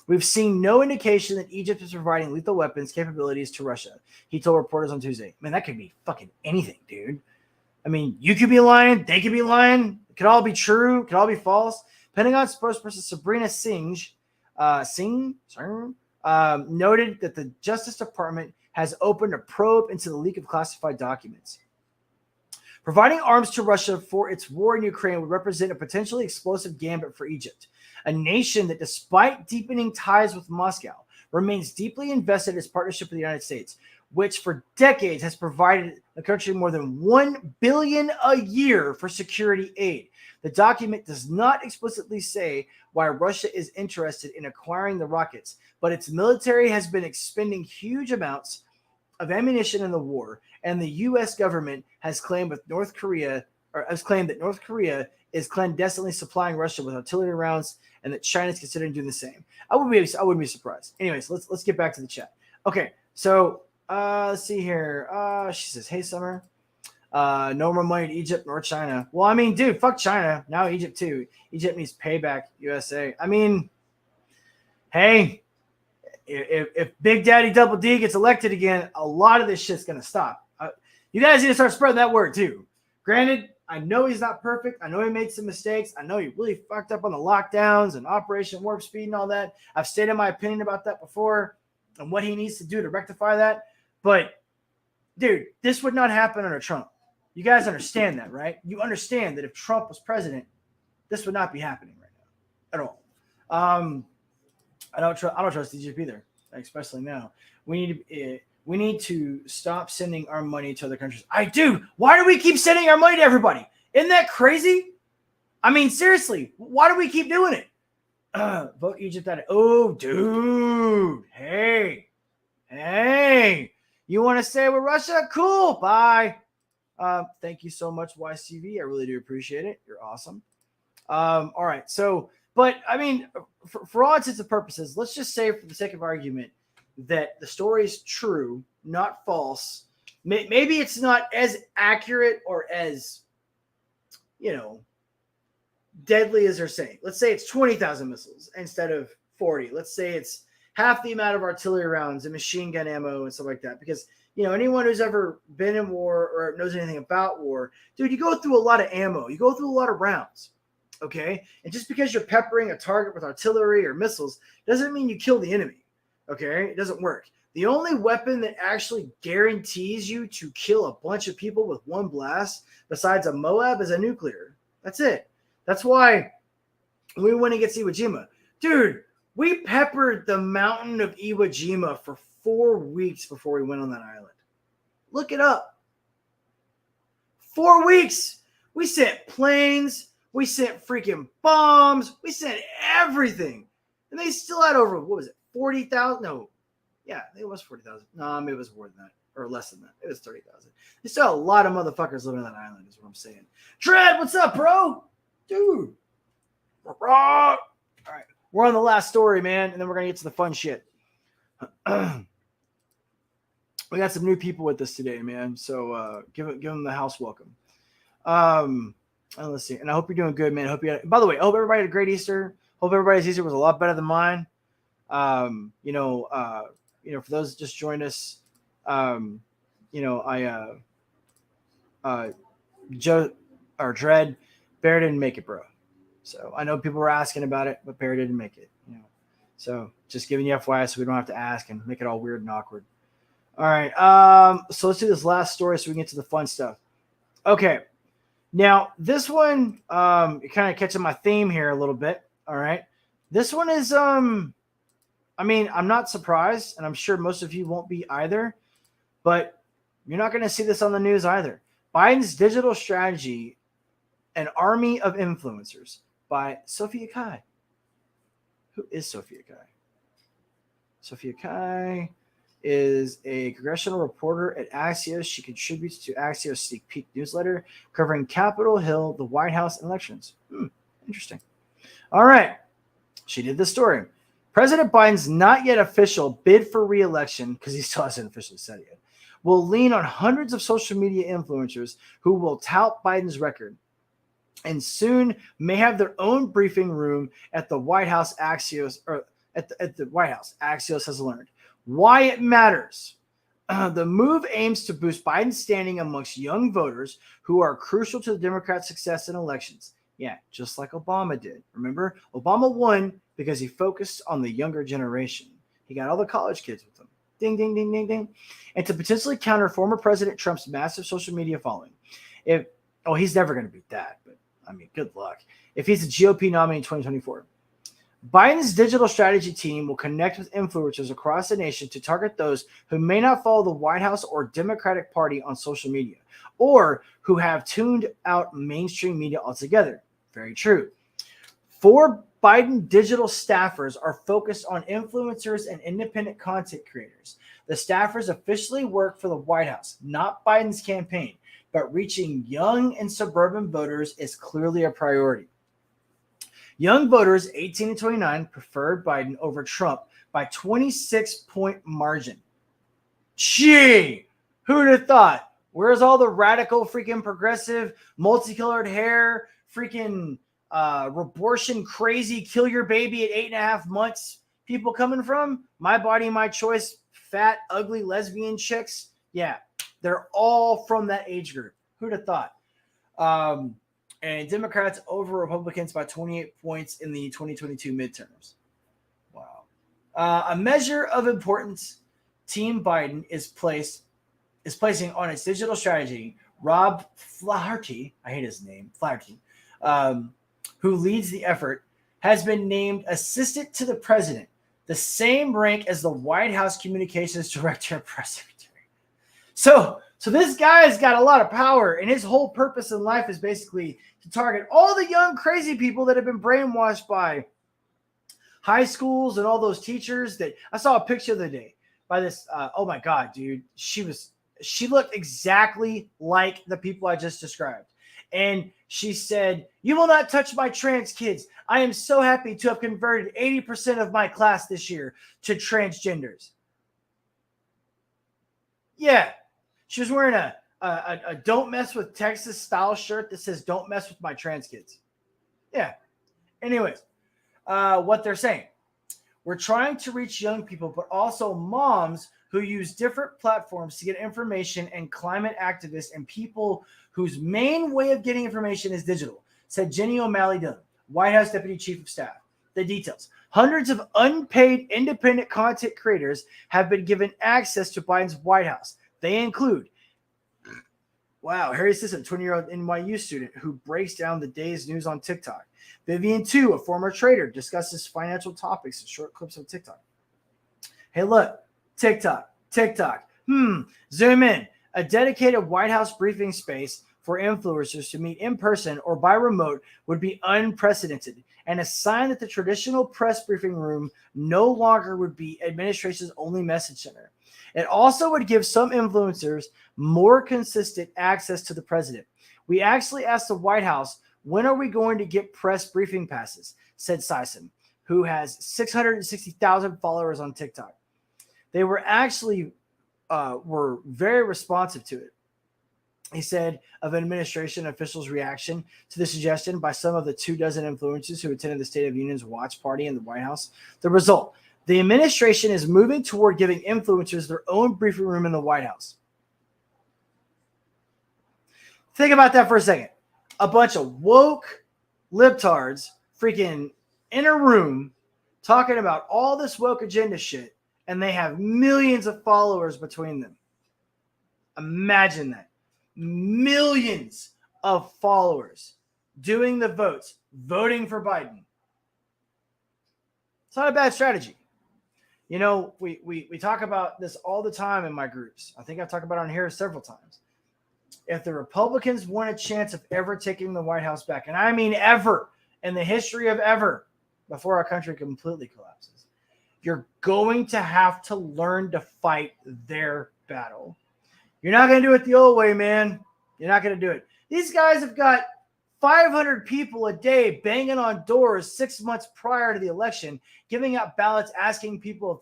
We've seen no indication that Egypt is providing lethal weapons capabilities to Russia, he told reporters on Tuesday. Man, that could be fucking anything, dude. I mean, you could be lying. They could be lying. It could all be true. It could all be false. Pentagon spokesperson Sabrina Singh noted that the Justice Department has opened a probe into the leak of classified documents. Providing arms to Russia for its war in Ukraine would represent a potentially explosive gambit for Egypt, a nation that, despite deepening ties with Moscow, remains deeply invested in its partnership with the United States, which for decades has provided the country more than $1 billion a year for security aid. The document does not explicitly say why Russia is interested in acquiring the rockets, but its military has been expending huge amounts of ammunition in the war, and the U.S. government has claimed that North Korea is clandestinely supplying Russia with artillery rounds, and that China is considering doing the same. I wouldn't be surprised. Anyways, let's get back to the chat. Okay, so let's see here. She says, "Hey, Summer, no more money to Egypt nor China." Well, I mean, dude, fuck China. Now Egypt too. Egypt needs payback. USA. I mean, hey, if Big Daddy Double D gets elected again, a lot of this shit's gonna stop. You guys need to start spreading that word too. Granted, I know he's not perfect. I know he made some mistakes. I know he really fucked up on the lockdowns and Operation Warp Speed and all that. I've stated my opinion about that before and what he needs to do to rectify that. But, dude, this would not happen under Trump. You guys understand that, right? You understand that if Trump was president, this would not be happening right now at all. I don't trust Egypt either, especially now. We need to stop sending our money to other countries. Why do we keep sending our money to everybody? Isn't that crazy? I mean, seriously, why do we keep doing it? Vote Egypt out. Oh, dude. Hey. You want to stay with Russia? Cool. Bye. Thank you so much, YCV. I really do appreciate it. You're awesome. All right. So, but I mean, for all intents and purposes, let's just say for the sake of argument that the story is true, not false. Maybe it's not as accurate or as, deadly as they're saying. Let's say it's 20,000 missiles instead of 40. Let's say it's half the amount of artillery rounds and machine gun ammo and stuff like that. Because, anyone who's ever been in war or knows anything about war, dude, you go through a lot of ammo. You go through a lot of rounds. Okay? And just because you're peppering a target with artillery or missiles doesn't mean you kill the enemy. Okay? It doesn't work. The only weapon that actually guarantees you to kill a bunch of people with one blast, besides a Moab, is a nuclear. That's it. That's why we went against Iwo Jima. Dude, We peppered the mountain of Iwo Jima for 4 weeks before we went on that island. Look it up. 4 weeks. We sent planes. We sent freaking bombs. We sent everything. And they still had over, what was it, 40,000? No. Yeah, I think it was 40,000. No, maybe it was more than that. Or less than that. It was 30,000. There's still a lot of motherfuckers living on that island, is what I'm saying. Dread, what's up, bro? Dude. All right. We're on the last story, man, and then we're going to get to the fun shit. We got some new people with us today, man. So give them the house welcome. Let's see. And I hope you're doing good, man. I hope by the way, I hope everybody had a great Easter. Hope everybody's Easter was a lot better than mine. For those that just joined us, Joe or Dread, Bear didn't make it, bro. So I know people were asking about it, but Bear didn't make it. So just giving you FYI so we don't have to ask and make it all weird and awkward. All right. So let's do this last story so we can get to the fun stuff. Okay. Now this one, you're kind of catching my theme here a little bit. All right. This one is, I'm not surprised, and I'm sure most of you won't be either, but you're not going to see this on the news either. Biden's digital strategy, an army of influencers, by Sophia Kai. Who is Sophia Kai? Sophia Kai is a congressional reporter at Axios. She contributes to Axios Sneak Peek newsletter covering Capitol Hill, the White House, and elections. Interesting. All right. She did this story. President Biden's not yet official bid for re-election, because he still hasn't officially said it yet, will lean on hundreds of social media influencers who will tout Biden's record and soon may have their own briefing room at the White House. Axios has learned. Why it matters. The move aims to boost Biden's standing amongst young voters who are crucial to the Democrats' success in elections. Yeah, just like Obama did. Remember, Obama won because he focused on the younger generation. He got all the college kids with him. Ding, ding, ding, ding, ding. And to potentially counter former President Trump's massive social media following. He's never going to beat that, but good luck. If he's a GOP nominee in 2024. Biden's digital strategy team will connect with influencers across the nation to target those who may not follow the White House or Democratic Party on social media, or who have tuned out mainstream media altogether. Very true. 4 Biden digital staffers are focused on influencers and independent content creators. The staffers officially work for the White House, not Biden's campaign, but reaching young and suburban voters is clearly a priority. Young voters 18 to 29 preferred Biden over Trump by 26-point margin. Gee, who'd have thought? Where's all the radical freaking progressive, multicolored hair, freaking abortion crazy, kill your baby at 8.5 months people coming from? My body, my choice, fat, ugly lesbian chicks. Yeah, they're all from that age group. Who'd have thought? And Democrats over Republicans by 28 points in the 2022 midterms. Wow. A measure of importance Team Biden is placing on its digital strategy. Rob Flaherty, I hate his name, Flaherty, who leads the effort, has been named assistant to the president, the same rank as the White House communications director and press secretary. So this guy's got a lot of power, and his whole purpose in life is basically to target all the young, crazy people that have been brainwashed by high schools and all those teachers. That I saw a picture the other day by this. Oh my God, dude, she looked exactly like the people I just described. And she said, "You will not touch my trans kids. I am so happy to have converted 80% of my class this year to transgenders." Yeah. She was wearing a Don't Mess with Texas style shirt that says "Don't mess with my trans kids." Yeah. Anyways, what they're saying. We're trying to reach young people, but also moms who use different platforms to get information, and climate activists and people whose main way of getting information is digital, said Jenny O'Malley-Dillon, White House Deputy Chief of Staff. The details. Hundreds of unpaid independent content creators have been given access to Biden's White House. They include Wow, Harry Sisson, 20-year-old NYU student who breaks down the day's news on TikTok. Vivian Tu, a former trader, discusses financial topics in short clips on TikTok. Hey, look, TikTok. Zoom in. A dedicated White House briefing space for influencers to meet in person or by remote would be unprecedented, and a sign that the traditional press briefing room no longer would be administration's only message center. It also would give some influencers more consistent access to the president. We actually asked the White House, when are we going to get press briefing passes, said Sison, who has 660,000 followers on TikTok. They were actually were very responsive to it. He said of administration officials' reaction to the suggestion by some of the 24 influencers who attended the State of Union's watch party in the White House. The result, the administration is moving toward giving influencers their own briefing room in the White House. Think about that for a second. A bunch of woke libtards freaking in a room talking about all this woke agenda shit, and they have millions of followers between them. Imagine that. Millions of followers doing the votes, voting for Biden. It's not a bad strategy. You know, we talk about this all the time in my groups. I think I've talked about it on here several times. If the Republicans want a chance of ever taking the White House back, and I mean ever, in the history of ever, before our country completely collapses, you're going to have to learn to fight their battle. You're not going to do it the old way, man. You're not going to do it. These guys have got 500 people a day banging on doors 6 months prior to the election, giving out ballots, asking people if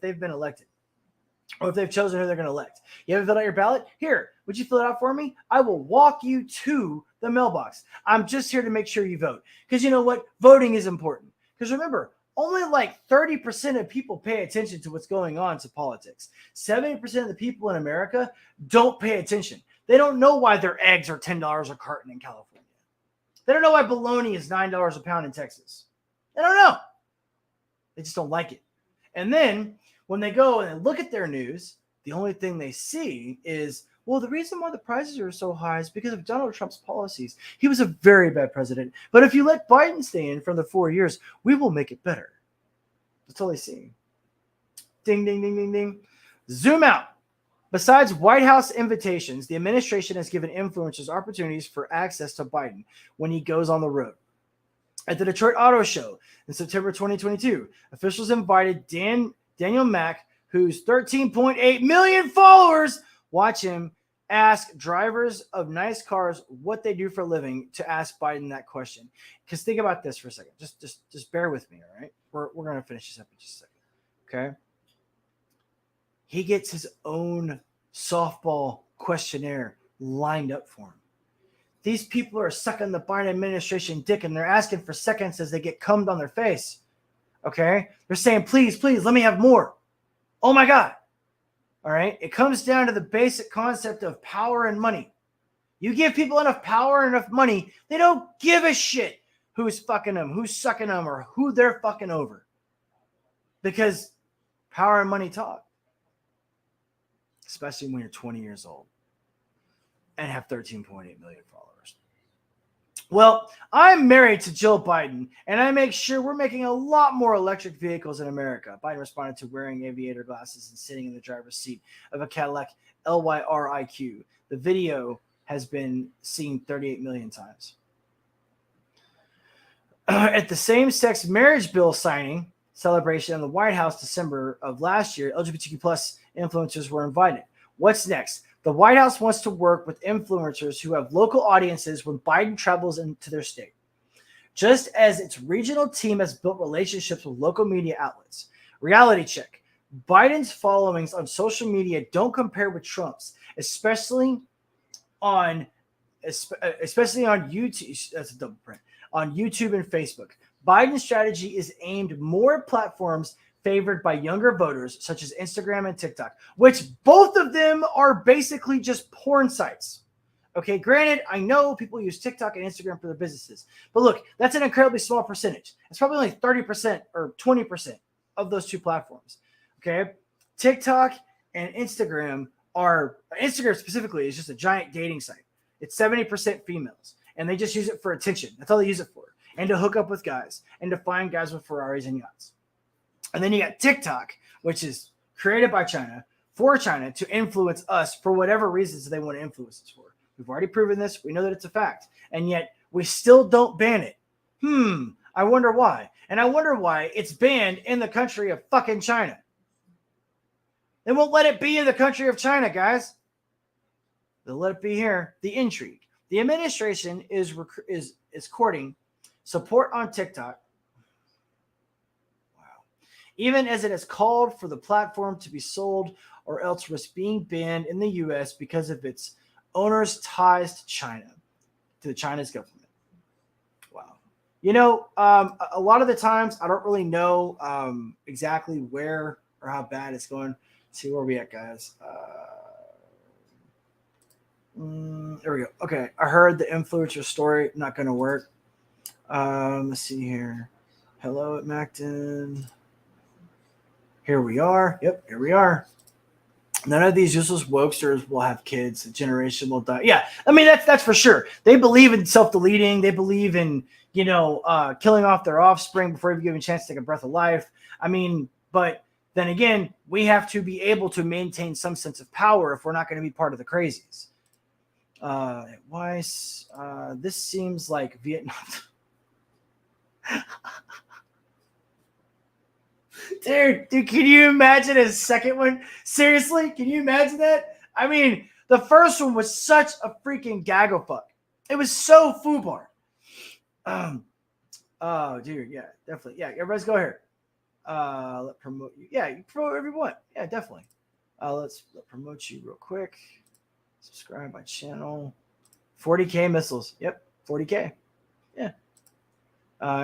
they've been elected or if they've chosen who they're going to elect. You haven't filled out your ballot? Here, would you fill it out for me? I will walk you to the mailbox. I'm just here to make sure you vote. Because you know what? Voting is important. Because remember, only like 30% of people pay attention to what's going on to politics. 70% of the people in America don't pay attention. They don't know why their eggs are $10 a carton in California. They don't know why bologna is $9 a pound in Texas. They don't know. They just don't like it. And then when they go and look at their news, the only thing they see is, well, the reason why the prices are so high is because of Donald Trump's policies. He was a very bad president. But if you let Biden stay in for the 4 years, we will make it better. That's all they see. Ding, ding, ding, ding, ding. Zoom out. Besides White House invitations, the administration has given influencers opportunities for access to Biden when he goes on the road. At the Detroit Auto Show in September 2022, officials invited Daniel Mack, whose 13.8 million followers watch him, ask drivers of nice cars what they do for a living to ask Biden that question. Because think about this for a second. Just bear with me, all right? We're going to finish this up in just a second, okay? He gets his own softball questionnaire lined up for him. These people are sucking the Biden administration dick, and they're asking for seconds as they get cummed on their face, okay? They're saying, please, let me have more. Oh, my God. All right? It comes down to the basic concept of power and money. You give people enough power and enough money, they don't give a shit who's fucking them, who's sucking them, or who they're fucking over. Because power and money talk. Especially when you're 20 years old and have 13.8 million followers. Well, I'm married to Jill Biden, and I make sure we're making a lot more electric vehicles in America. Biden responded to wearing aviator glasses and sitting in the driver's seat of a Cadillac LYRIQ. The video has been seen 38 million times. At the same-sex marriage bill signing celebration in the White House December of last year, LGBTQ plus influencers were invited. What's next? The White House wants to work with influencers who have local audiences when Biden travels into their state. Just as its regional team has built relationships with local media outlets. Reality check. Biden's followings on social media don't compare with Trump's, especially on YouTube. That's a double print. On YouTube and Facebook. Biden's strategy is aimed more at platforms favored by younger voters, such as Instagram and TikTok, which both of them are basically just porn sites. Okay, granted, I know people use TikTok and Instagram for their businesses, but look, that's an incredibly small percentage. It's probably only 30% or 20% of those two platforms. Okay, TikTok and Instagram Instagram specifically is just a giant dating site. It's 70% females, and they just use it for attention. That's all they use it for, and to hook up with guys, and to find guys with Ferraris and yachts. And then you got TikTok, which is created by China for China to influence us for whatever reasons they want to influence us for. We've already proven this. We know that it's a fact, and yet we still don't ban it. I wonder why. And I wonder why it's banned in the country of fucking China. They won't let it be in the country of China, guys. They'll let it be here. The intrigue. The administration is courting support on TikTok. Wow. Even as it has called for the platform to be sold or else risk being banned in the U.S. because of its owners' ties to China, to the China's government. Wow. You know, a lot of the times I don't really know exactly where or how bad it's going. Let's see where we at, guys. There we go. Okay, I heard the influencer story not going to work. Let's see here. Hello at Macton. Here we are. Yep, here we are. None of these useless wokesters will have kids. The generation will die. Yeah, I mean that's for sure. They believe in self-deleting. They believe in killing off their offspring before even given a chance to take a breath of life. I mean, but then again, we have to be able to maintain some sense of power if we're not going to be part of the crazies. Weiss, this seems like Vietnam. Dude, can you imagine a second one? Seriously, can you imagine that? I mean, the first one was such a freaking gaggle fuck. It was so foobar. Oh, dude, yeah, definitely. Yeah, everybody's go here. Let promote you. Yeah, you promote whatever you want. Yeah, definitely. Let's promote you real quick. Subscribe my channel. 40K missiles. Yep, 40K. Yeah.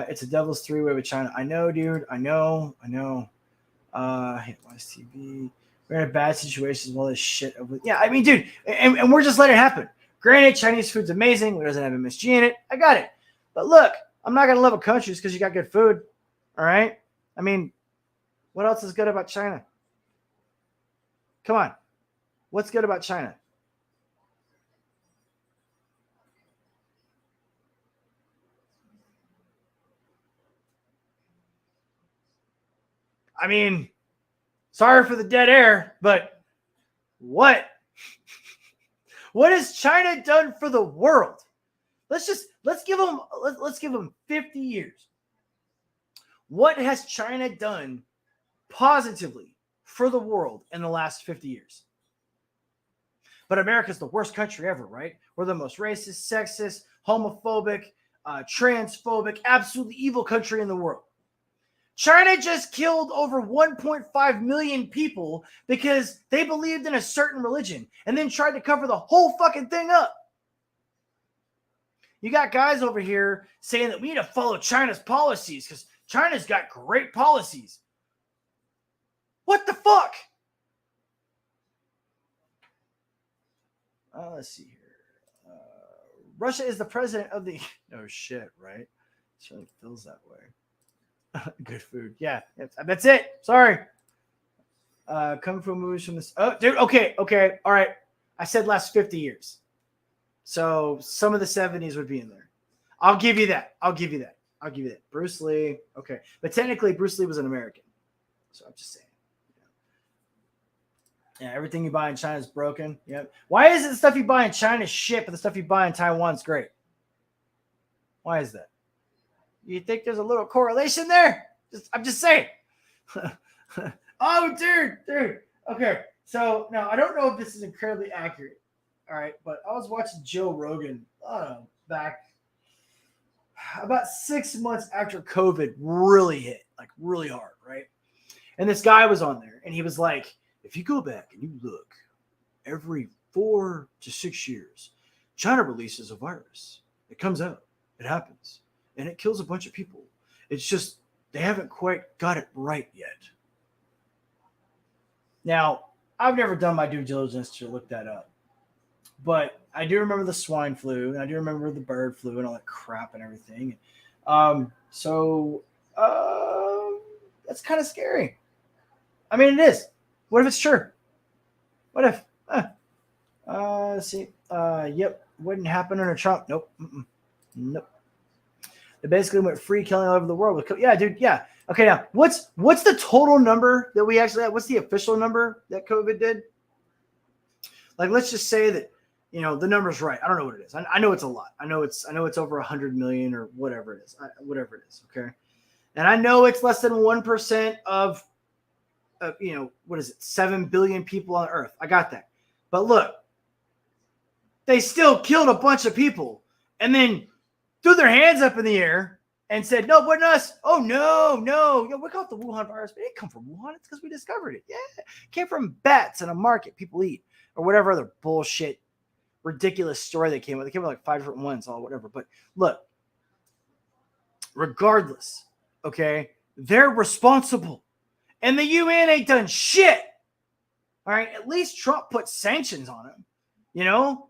It's a devil's three-way with China. I know, dude. I know. Hate TV. We're in a bad situation with all this shit. Yeah, I mean, dude, and we're just letting it happen. Granted, Chinese food's amazing. It doesn't have MSG in it. I got it. But look, I'm not going to love a country just because you got good food. All right? I mean, what else is good about China? Come on. What's good about China? I mean, sorry for the dead air, but what? What has China done for the world? Let's give them 50 years. What has China done positively for the world in the last 50 years? But America's the worst country ever, right? We're the most racist, sexist, homophobic, transphobic, absolutely evil country in the world. China just killed over 1.5 million people because they believed in a certain religion and then tried to cover the whole fucking thing up. You got guys over here saying that we need to follow China's policies because China's got great policies. What the fuck? Let's see here. Russia is the president of the... Oh, shit, right? It certainly feels that way. Good food. Yeah, that's it. Sorry. Kung Fu movies from this. Oh, dude. Okay. All right. I said last 50 years. So some of the 70s would be in there. I'll give you that. Bruce Lee. Okay. But technically, Bruce Lee was an American. So I'm just saying. Yeah, everything you buy in China is broken. Yep. Why is it the stuff you buy in China shit, but the stuff you buy in Taiwan's great? Why is that? You think there's a little correlation there? I'm just saying. Oh, dude. Okay. So now I don't know if this is incredibly accurate. All right. But I was watching Joe Rogan back about 6 months after COVID really hit, like really hard. Right. And this guy was on there and he was like, if you go back and you look every 4 to 6 years, China releases a virus. It comes out. It happens. And it kills a bunch of people. It's just they haven't quite got it right yet. Now, I've never done my due diligence to look that up. But I do remember the swine flu, and I do remember the bird flu and all that crap and everything. So that's kind of scary. I mean, it is. What if it's true? What if? See. Yep. Wouldn't happen under Trump. Nope. Nope. They basically went free killing all over the world. Yeah, dude. Yeah. Okay. Now, what's the total number that we actually had? What's the official number that COVID did? Like, let's just say that the number's right. I don't know what it is. I know it's a lot. I know it's over 100 million or whatever it is. Whatever it is. Okay. And I know it's less than 1% of what is it? 7 billion people on Earth. I got that. But look, they still killed a bunch of people and then threw their hands up in the air and said, no, it wasn't us. Oh, no. We call it the Wuhan virus, but it didn't come from Wuhan. It's because we discovered it. Yeah. It came from bats in a market people eat or whatever other bullshit, ridiculous story they came with. They came with like 5 different ones, all whatever. But look, regardless, okay, they're responsible. And the UN ain't done shit. All right. At least Trump put sanctions on him.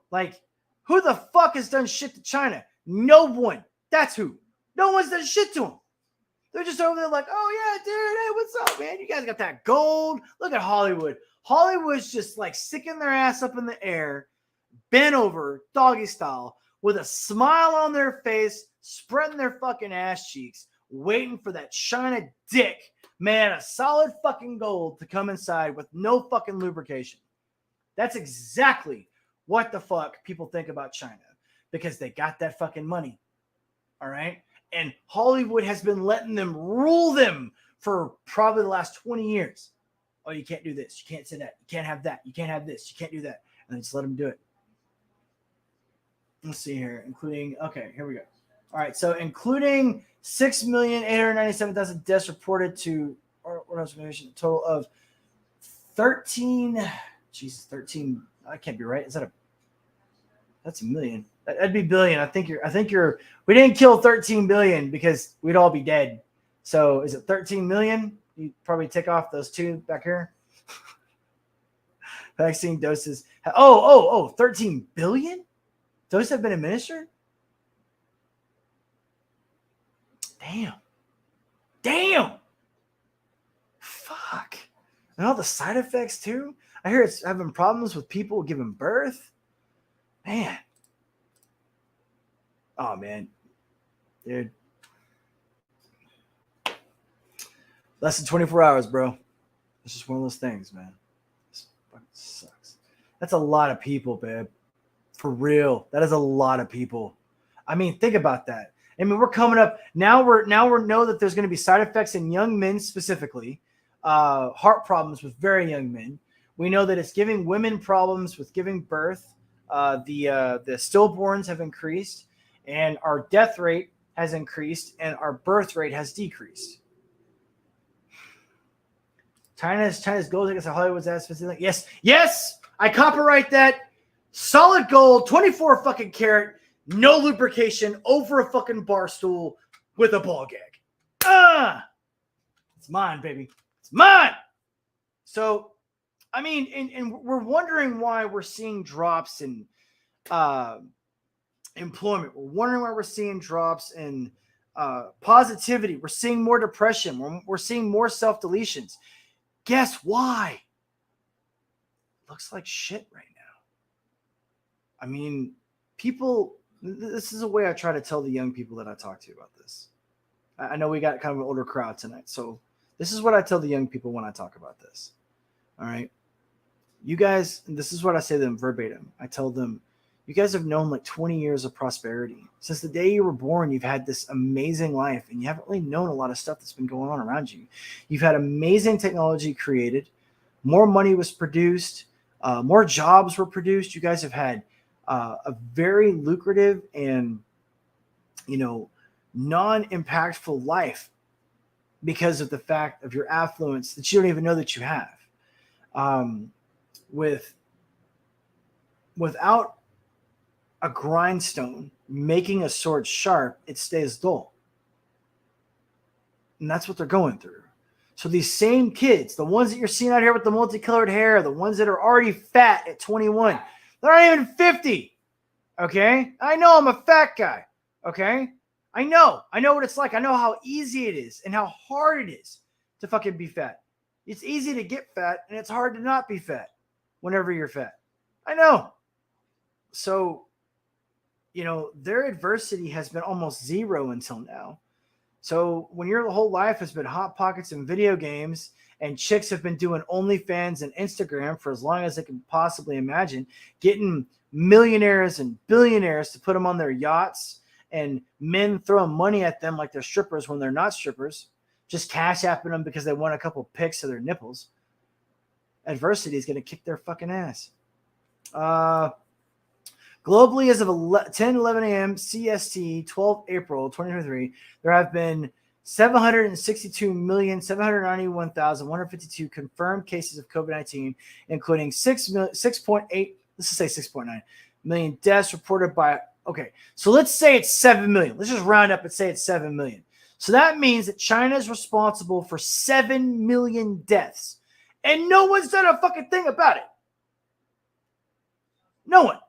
Like, who the fuck has done shit to China? No one. That's who. No one's done shit to him. They're just over there like, oh, yeah, dude. Hey, what's up, man? You guys got that gold. Look at Hollywood. Hollywood's just like sticking their ass up in the air, bent over, doggy style, with a smile on their face, spreading their fucking ass cheeks, waiting for that China dick, man, a solid fucking gold to come inside with no fucking lubrication. That's exactly what the fuck people think about China because they got that fucking money. All right. And Hollywood has been letting them rule them for probably the last 20 years. Oh, you can't do this. You can't say that. You can't have that. You can't have this. You can't do that. And then just let them do it. Let's see here, okay, here we go. All right. So including 6,897,000 deaths reported to organization, a total of 13. Jesus, 13. I can't be right. That's a million. That'd be billion. I think we didn't kill 13 billion because we'd all be dead. So is it 13 million? You probably take off those two back here. Vaccine doses. 13 billion? Those have been administered? Damn. Fuck. And all the side effects too. I hear it's having problems with people giving birth. Man. Oh, man. Dude. Less than 24 hours, bro. It's just one of those things, man. This fucking sucks. That's a lot of people, babe. For real. That is a lot of people. I mean, think about that. I mean, we're coming up. Now we know that there's going to be side effects in young men specifically. Heart problems with very young men. We know that it's giving women problems with giving birth. The stillborns have increased, and our death rate has increased, and our birth rate has decreased. China's gold against Hollywood's ass. Yes, I copyright that. Solid gold, 24 fucking karat, no lubrication, over a fucking bar stool with a ball gag. It's mine, baby. It's mine. So, I mean, and we're wondering why we're seeing drops in employment. We're wondering why we're seeing drops in positivity. We're seeing more depression. We're seeing more self-deletions. Guess why? Looks like shit right now. I mean, people, this is a way I try to tell the young people that I talk to about this. I know we got kind of an older crowd tonight, so this is what I tell the young people when I talk about this. All right. You guys, and this is what I say to them verbatim. I tell them, you guys have known like 20 years of prosperity. Since the day you were born, you've had this amazing life, and you haven't really known a lot of stuff that's been going on around you. You've had amazing technology created. More money was produced. More jobs were produced. You guys have had a very lucrative and, non-impactful life because of the fact of your affluence that you don't even know that you have. Without a grindstone making a sword sharp, it stays dull. And that's what they're going through. So these same kids, the ones that you're seeing out here with the multicolored hair, the ones that are already fat at 21, they're not even 50. Okay? I know I'm a fat guy. Okay? I know what it's like. I know how easy it is and how hard it is to fucking be fat. It's easy to get fat, and it's hard to not be fat whenever you're fat. I know. So, their adversity has been almost zero until now. So when your whole life has been Hot Pockets and video games, and chicks have been doing OnlyFans and Instagram for as long as they can possibly imagine, getting millionaires and billionaires to put them on their yachts, and men throwing money at them like they're strippers when they're not strippers, just cash apping them because they want a couple pics of their nipples. Adversity is going to kick their fucking ass. Globally, as of 10:11 a.m. CST, 12 April 2023, there have been 762,791,152 confirmed cases of COVID-19, including 6.8, let's just say 6.9 million deaths reported by, okay, so let's say it's 7 million. Let's just round up and say it's 7 million. So that means that China is responsible for 7 million deaths, and no one's done a fucking thing about it. No one.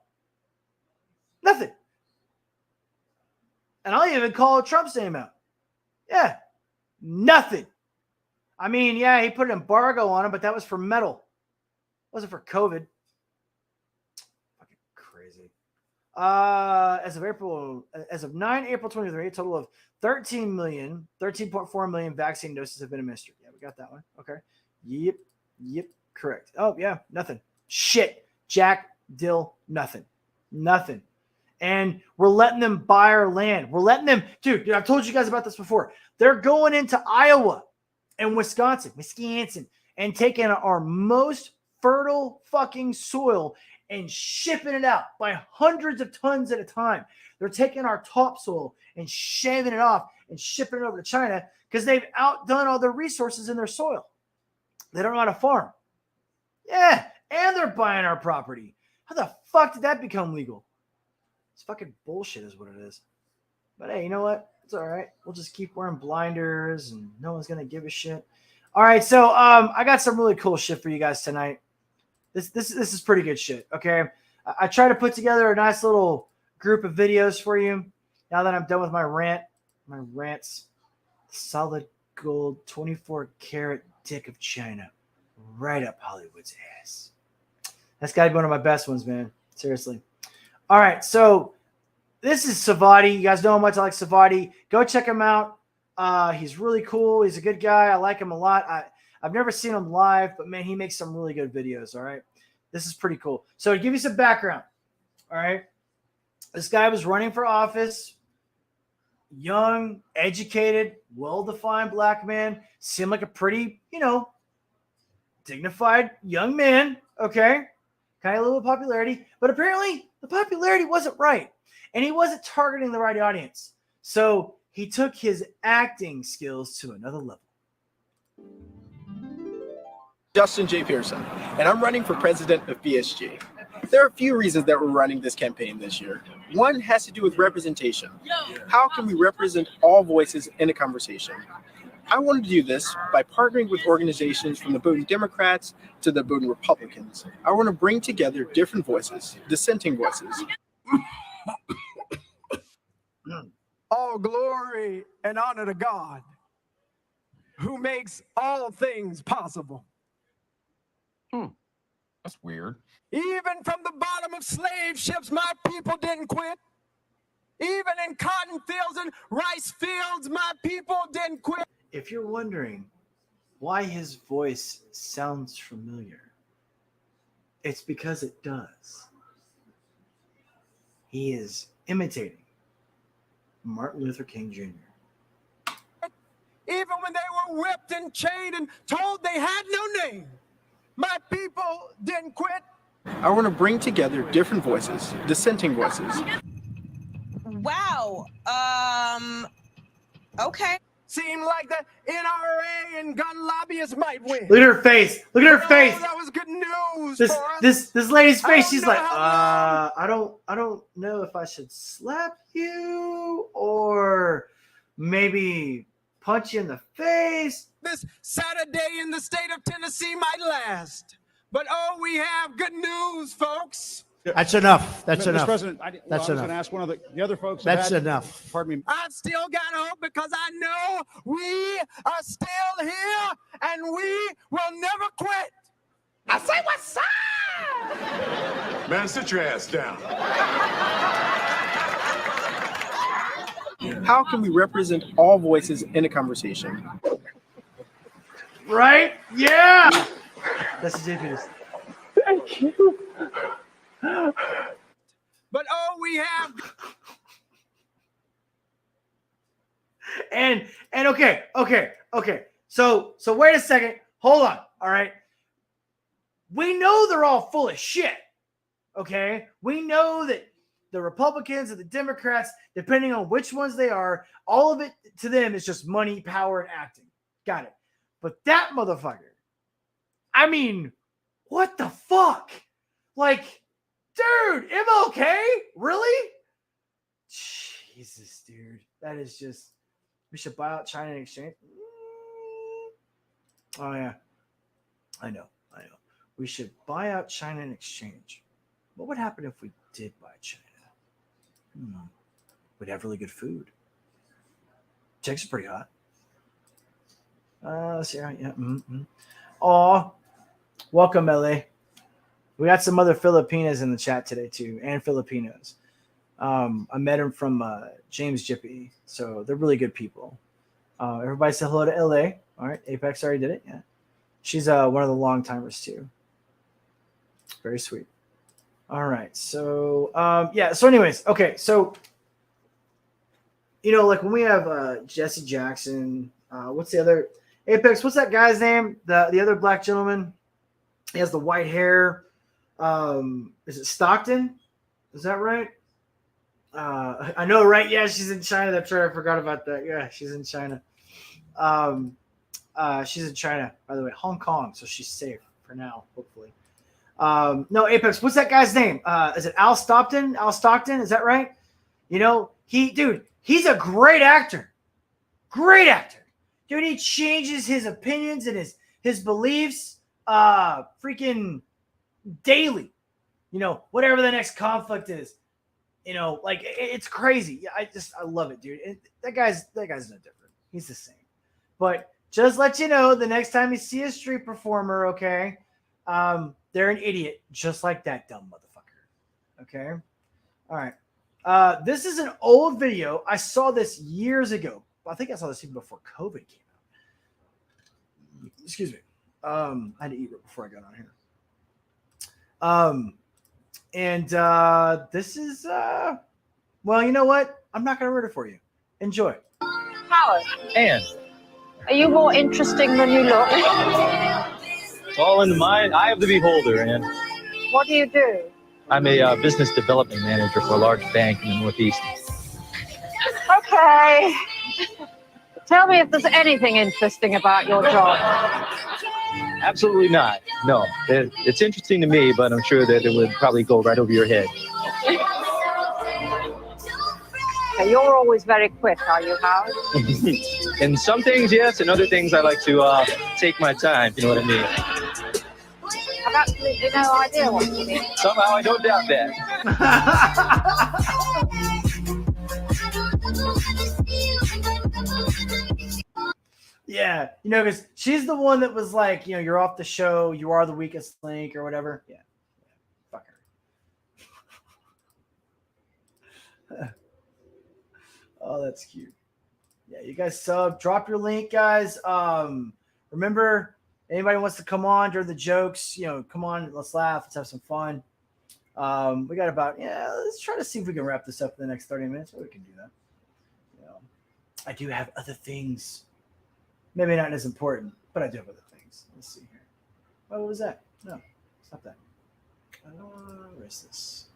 Nothing. And I'll even call Trump's name out. Yeah. Nothing. I mean, yeah, he put an embargo on him, but that was for metal. It wasn't for COVID. Fucking crazy. As of 9 April 23, a total of 13.4 million vaccine doses have been administered. Yeah, we got that one. Okay. Yep. Correct. Oh, yeah. Nothing. Shit. Jack, dill, nothing. And we're letting them buy our land. We're letting them, dude, I've told you guys about this before. They're going into Iowa and Wisconsin, and taking our most fertile fucking soil and shipping it out by hundreds of tons at a time. They're taking our topsoil and shaving it off and shipping it over to China because they've outdone all the resources in their soil. They don't know how to farm. Yeah, and they're buying our property. How the fuck did that become legal? It's fucking bullshit is what it is. But hey, you know what? It's all right. We'll just keep wearing blinders and no one's going to give a shit. All right, so I got some really cool shit for you guys tonight. This is pretty good shit, okay? I try to put together a nice little group of videos for you now that I'm done with my rants. Solid gold 24 karat dick of China right up Hollywood's ass. That's got to be one of my best ones, man. Seriously. All right, so this is Savati. You guys know how much I like Savati. Go check him out. He's really cool. He's a good guy. I like him a lot. I've never seen him live, but, man, he makes some really good videos, all right? This is pretty cool. So to give you some background, all right, this guy was running for office, young, educated, well-defined black man, seemed like a pretty, dignified young man, okay? Kind of a little popularity, but apparently the popularity wasn't right, and he wasn't targeting the right audience. So he took his acting skills to another level. Justin J. Pearson, and I'm running for president of BSG. There are a few reasons that we're running this campaign this year. One has to do with representation. How can we represent all voices in a conversation? I wanted to do this by partnering with organizations from the Bowdoin Democrats to the Bowdoin Republicans. I want to bring together different voices, dissenting voices. All glory and honor to God, who makes all things possible. That's weird. Even from the bottom of slave ships, my people didn't quit. Even in cotton fields and rice fields, my people didn't quit. If you're wondering why his voice sounds familiar, it's because it does. He is imitating Martin Luther King Jr. Even when they were whipped and chained and told they had no name, my people didn't quit. I want to bring together different voices, dissenting voices. Wow. Okay. Seemed like the NRA and gun lobbyists might win. Look at her face. Look at her face. Oh, that was good news. This lady's face. She's like, how I don't know if I should slap you or maybe punch you in the face. This Saturday in the state of Tennessee might last. But we have good news, folks. That's enough. That's Mr. enough. President, I was going to ask one of the other folks. That's enough. Pardon me. I've still got hope because I know we are still here and we will never quit. I say what's up? Man, sit your ass down. How can we represent all voices in a conversation? Right? Yeah. That's the JPS. Thank you. But oh, we have And okay. So wait a second. Hold on. All right. We know they're all full of shit. Okay. We know that the Republicans and the Democrats, depending on which ones they are, all of it to them is just money, power, and acting. Got it. But that motherfucker, I mean, what the fuck? Like, dude, MLK? Really? Jesus, dude. That is just, we should buy out China in exchange. Oh, yeah. I know. We should buy out China in exchange. What would happen if we did buy China? We'd have really good food. Chicks are pretty hot. Let's see. Yeah. Aw. Welcome, LA. We got some other Filipinas in the chat today, too, and Filipinos. I met them from James Jippy, so they're really good people. Everybody say hello to LA. All right. Apex already did it. Yeah. She's one of the long timers, too. Very sweet. All right. So, yeah. So anyways, okay. So, like when we have Jesse Jackson, what's the other Apex? What's that guy's name? The other black gentleman. He has the white hair. Is it Stockton? Is that right? I know, right? Yeah, she's in China. That's right. I forgot about that. Yeah, she's in China. She's in China, by the way, Hong Kong. So she's safe for now, hopefully. No, Apex. What's that guy's name? Is it Al Stockton? Al Stockton? Is that right? He's a great actor. Great actor. Dude, he changes his opinions and his beliefs freaking daily. Whatever the next conflict is. Like it's crazy. Yeah, I love it, dude. That guy's no different. He's the same. But just let you know, the next time you see a street performer, okay, they're an idiot, just like that dumb motherfucker. Okay? All right. This is an old video. I saw this years ago. I think I saw this even before COVID came out. Excuse me. I had to eat right before I got on here. This is, well, you know what? I'm not going to read it for you. Enjoy. Howard, Anne, are you more interesting than you look? it's all in the mind, eye of the beholder, Anne. What do you do? I'm a business development manager for a large bank in the Northeast. Okay. Tell me if there's anything interesting about your job. Absolutely not. No, it's interesting to me, but I'm sure that it would probably go right over your head. Okay, you're always very quick, are you, Howard? In some things, yes. In other things, I like to take my time, you know what I mean? I've absolutely no idea what you mean. Somehow I don't doubt that. Yeah, because she's the one that was like, you're off the show, you are the weakest link or whatever. Yeah. Fuck her. Oh, that's cute. Yeah, you guys drop your link, guys. Remember, anybody wants to come on during the jokes, come on, let's laugh, let's have some fun. We got let's try to see if we can wrap this up in the next 30 minutes. Well, we can do that. I do have other things. Maybe not as important, but I do have other things. Let's see here. Oh, what was that? No, it's not that. Where is this?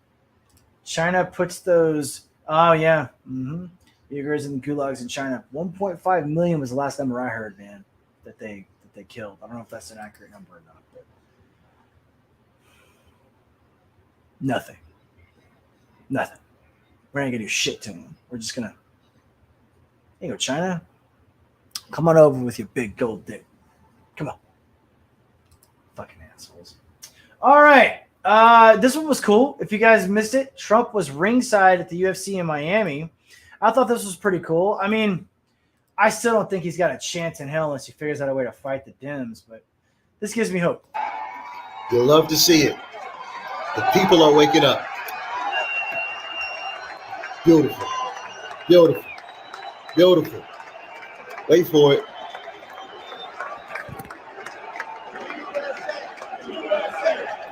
China puts those. Oh, yeah. Uyghurs and gulags in China. 1.5 million was the last number I heard, man, that they killed. I don't know if that's an accurate number or not, but nothing. We're not gonna do shit to them. We're just gonna. Hey, go China. Come on over with your big gold dick. Come on. Fucking assholes. All right. This one was cool. If you guys missed it, Trump was ringside at the UFC in Miami. I thought this was pretty cool. I mean, I still don't think he's got a chance in hell unless he figures out a way to fight the Dems, but this gives me hope. You'll love to see it. The people are waking up. Beautiful. Beautiful. Beautiful. Wait for it.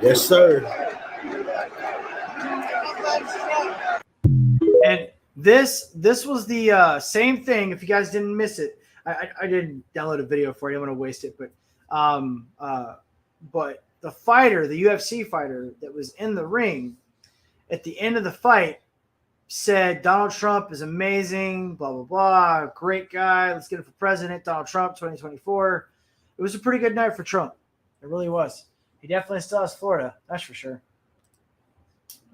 Yes, sir. And this was the same thing. If you guys didn't miss it, I didn't download a video for you. I'm gonna waste it, but the fighter, the UFC fighter that was in the ring at the end of the fight said Donald Trump is amazing, blah blah blah, great guy. Let's get him for president, Donald Trump, 2024. It was a pretty good night for Trump. It really was. He definitely still has Florida, that's for sure.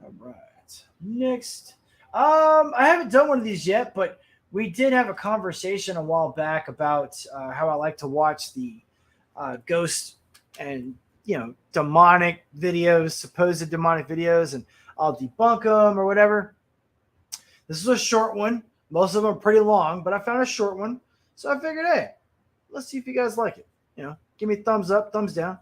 All right, next. I haven't done one of these yet, but we did have a conversation a while back about how I like to watch the ghost and demonic videos, supposed demonic videos, and I'll debunk them or whatever. This is a short one. Most of them are pretty long, but I found a short one, so I figured, hey, let's see if you guys like it. Give me a thumbs up, thumbs down.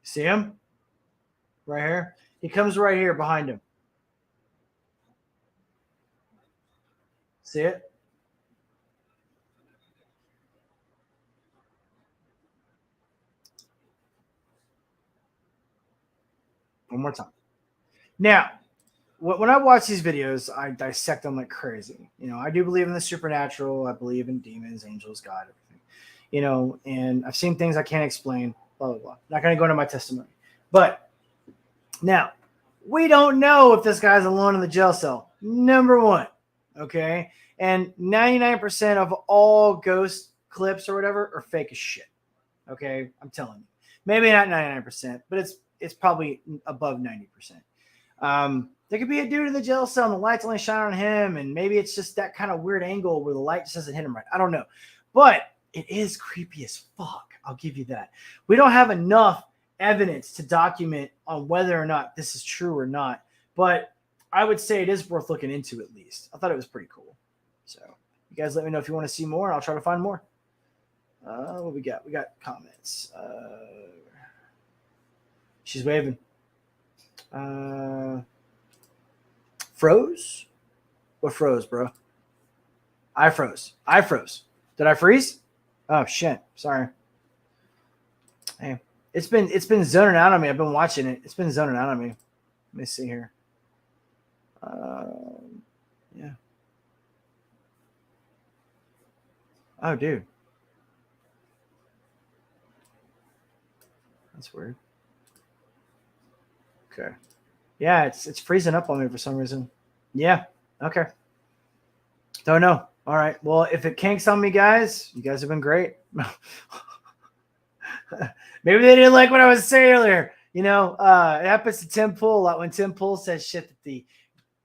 See him? Right here? He comes right here behind him. See it? One more time. Now, when I watch these videos, I dissect them like crazy. I do believe in the supernatural. I believe in demons, angels, God, everything. And I've seen things I can't explain, blah, blah, blah. Not going to go into my testimony. But now, we don't know if this guy's alone in the jail cell. Number one, okay? And 99% of all ghost clips or whatever are fake as shit, okay? I'm telling you. Maybe not 99%, but it's probably above 90%. There could be a dude in the jail cell and the light's only shining on him, and maybe it's just that kind of weird angle where the light just doesn't hit him right. I don't know. But it is creepy as fuck. I'll give you that. We don't have enough evidence to document on whether or not this is true or not, but I would say it is worth looking into at least. I thought it was pretty cool. So you guys let me know if you want to see more. I'll try to find more. What we got? We got comments. She's waving. Froze? What froze, bro? I froze. Did I freeze? Oh shit. Sorry. Hey, it's been zoning out on me. I've been watching it. It's been zoning out on me. Let me see here. Yeah. Oh, dude. That's weird. Okay. Yeah, it's freezing up on me for some reason. Yeah. Okay. Don't know. All right. Well, if it kinks on me, guys, you guys have been great. Maybe they didn't like what I was saying earlier. It happens to Tim Pool a lot when Tim Pool says shit that the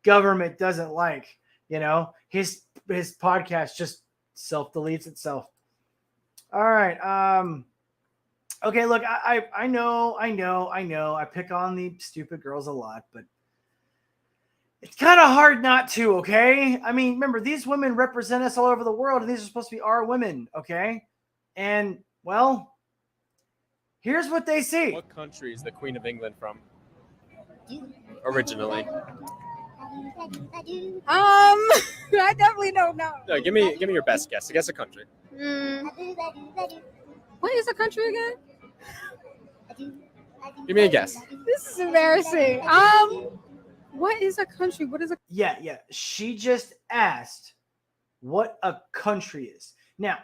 government doesn't like. His podcast just self-deletes itself. All right. Okay, look, I know. I pick on the stupid girls a lot, but it's kind of hard not to, okay? I mean, remember, these women represent us all over the world, and these are supposed to be our women, okay? And, well, here's what they see. What country is the Queen of England from? Originally. I definitely don't know. No, give me your best guess. Guess a country. What is a country again? Give me a guess. This is embarrassing. What is a country? What is a Yeah. She just asked what a country is. Now,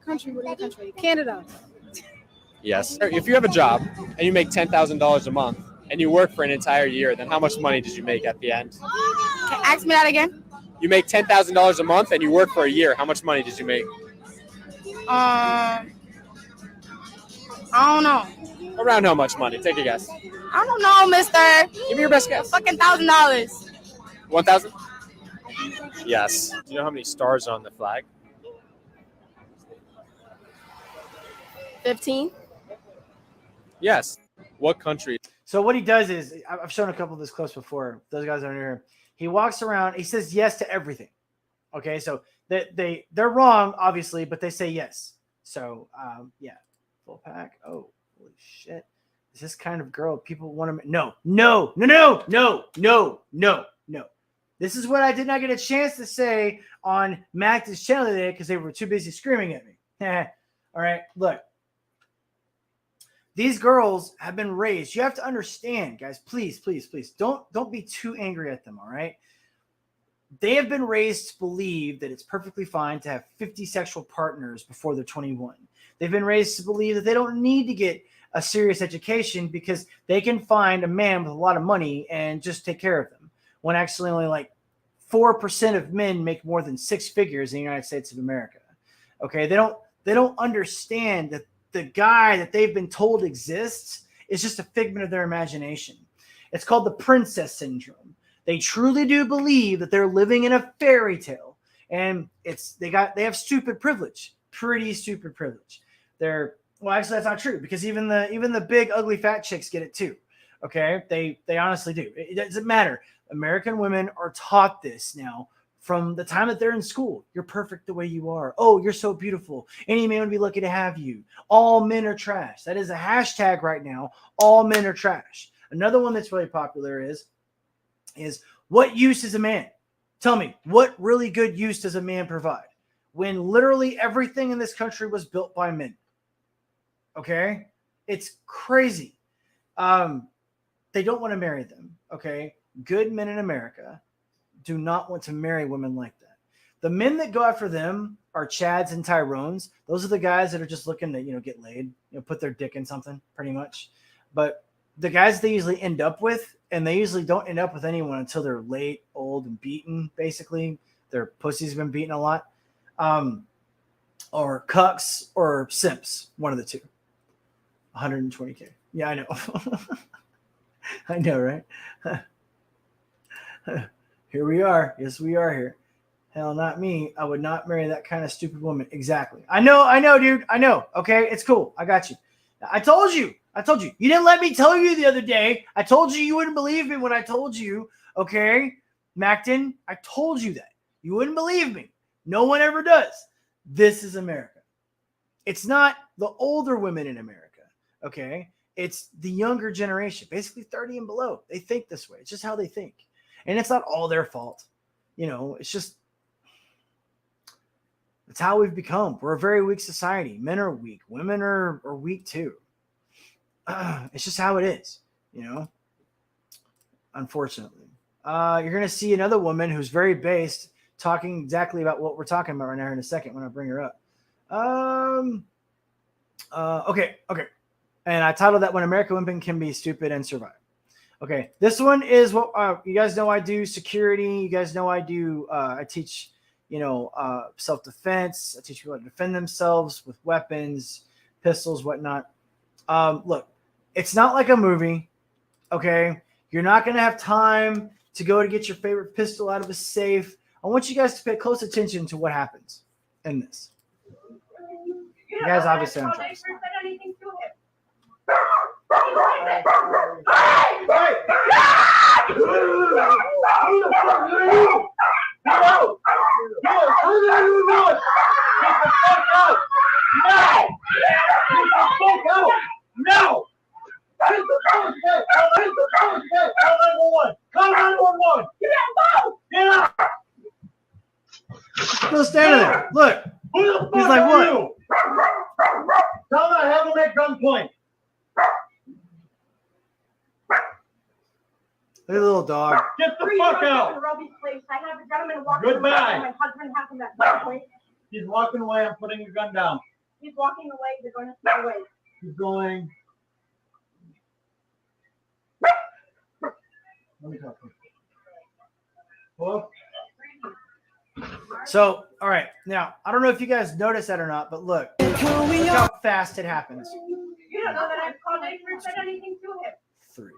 country? What is a country? Canada. Yes. If you have a job and you make $10,000 a month and you work for an entire year, then how much money did you make at the end? Ask me that again. You make $10,000 a month and you work for a year. How much money did you make? I don't know. Around how much money? Take a guess. I don't know, mister. Give me your best guess. Fucking $1,000. 1,000? Yes. Do you know how many stars are on the flag? 15. Yes. What country? So what he does is, I've shown a couple of this clips before. Those guys aren't here. He walks around. He says yes to everything. Okay, so they're wrong, obviously, but they say yes. So yeah, full pack. Oh, holy shit! Is this kind of girl people want to? No. This is what I did not get a chance to say on Max's channel today because they were too busy screaming at me. All right, look. These girls have been raised. You have to understand, guys. Please, don't be too angry at them. All right. They have been raised to believe that it's perfectly fine to have 50 sexual partners before they're 21. They've been raised to believe that they don't need to get a serious education because they can find a man with a lot of money and just take care of them. When actually only like 4% of men make more than 6 figures in the United States of America. Okay, they don't understand that the guy that they've been told exists is just a figment of their imagination. It's called the princess syndrome. They truly do believe that they're living in a fairy tale, and they have stupid privilege, pretty stupid privilege. Well, actually, that's not true because even the big ugly fat chicks get it too. Okay, they honestly do. It doesn't matter. American women are taught this now from the time that they're in school. You're perfect the way you are. Oh, you're so beautiful. Any man would be lucky to have you. All men are trash. That is a hashtag right now. All men are trash. Another one that's really popular is what use is a man? Tell me, what really good use does a man provide when literally everything in this country was built by men? Okay? It's crazy. They don't want to marry them. Okay? Good men in America do not want to marry women like that. The men that go after them are Chads and Tyrones. Those are the guys that are just looking to, get laid, put their dick in something pretty much. But the guys they usually end up with, and they usually don't end up with anyone until they're late, old, and beaten, basically. Their pussy's been beaten a lot. Or cucks or simps, one of the two. 120K. Yeah, I know. I know, right? Here we are. Yes, we are here. Hell, not me. I would not marry that kind of stupid woman. Exactly. I know, dude. I know. Okay, it's cool. I got you. I told you. You didn't let me tell you the other day. I told you wouldn't believe me when I told you. Okay, Macton, I told you that. You wouldn't believe me. No one ever does. This is America. It's not the older women in America. Okay, it's the younger generation, basically 30 and below. They think this way. It's just how they think. And it's not all their fault. It's just, it's how we've become. We're a very weak society. Men are weak. Women are weak too. It's just how it is, unfortunately. You're going to see another woman who's very based talking exactly about what we're talking about right now in a second when I bring her up. Okay. And I titled that When American Women Can Be Stupid and Survive. Okay, this one is what you guys know I do security. You guys know I do, I teach, self-defense. I teach people how to defend themselves with weapons, pistols, whatnot. Look, it's not like a movie, okay? You're not going to have time to go to get your favorite pistol out of a safe. I want you guys to pay close attention to what happens in this. You guys obviously aren't trying to stop. No! Still standing there. Look. He's like, what? Tell them I have him at gunpoint. Look at the little dog. Get the fuck out. I have a gentleman walking Goodbye. away. My husband has him at gunpoint. He's walking away. I'm putting a gun down. He's walking away. They're going to stay away. He's going. Let me talk to him. Hello? So, all right. Now, I don't know if you guys noticed that or not, but look how fast it happens. You don't know that I've called anybody said anything to him. 3,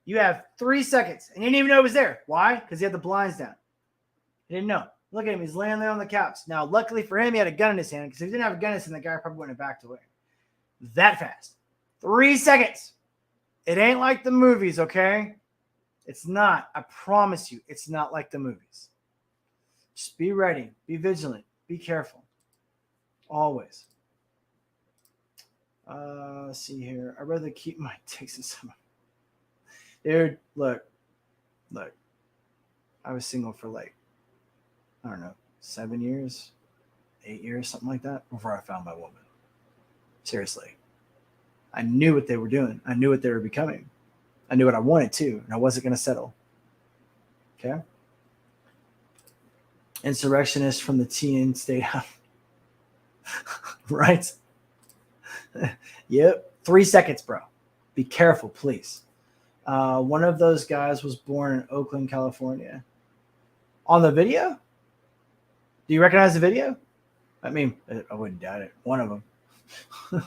You have 3 seconds. And he didn't even know it was there. Why? Because he had the blinds down. He didn't know. Look at him. He's laying there on the couch. Now, luckily for him, he had a gun in his hand. Because if he didn't have a gun in his hand, the guy probably wouldn't have backed away. That fast. 3 seconds. It ain't like the movies, okay? It's not. I promise you, it's not like the movies. Just be ready. Be vigilant. Be careful. Always. Let's see here. I'd rather keep my takes in summer. Dude, look. I was single for like, I don't know, 7 years, 8 years, something like that, before I found my woman. Seriously. I knew what they were doing. I knew what they were becoming. I knew what I wanted to, and I wasn't going to settle. Okay? Insurrectionist from the TN State House. Right? Yep. 3 seconds, bro. Be careful, please. One of those guys was born in Oakland, California. On the video? Do you recognize the video? I mean, I wouldn't doubt it. One of them. All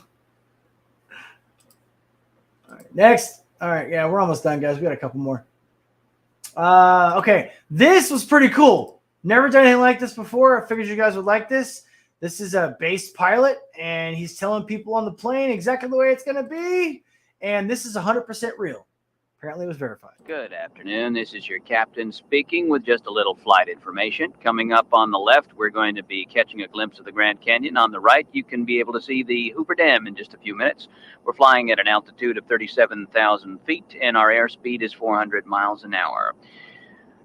right, next. All right, yeah, we're almost done, guys. We got a couple more. Okay, this was pretty cool. Never done anything like this before. I figured you guys would like this. This is a base pilot, and he's telling people on the plane exactly the way it's going to be. And this is 100% real. Apparently it was verified. Good afternoon. This is your captain speaking with just a little flight information. Coming up on the left, we're going to be catching a glimpse of the Grand Canyon. On the right, you can be able to see the Hoover Dam in just a few minutes. We're flying at an altitude of 37,000 feet, and our airspeed is 400 miles an hour.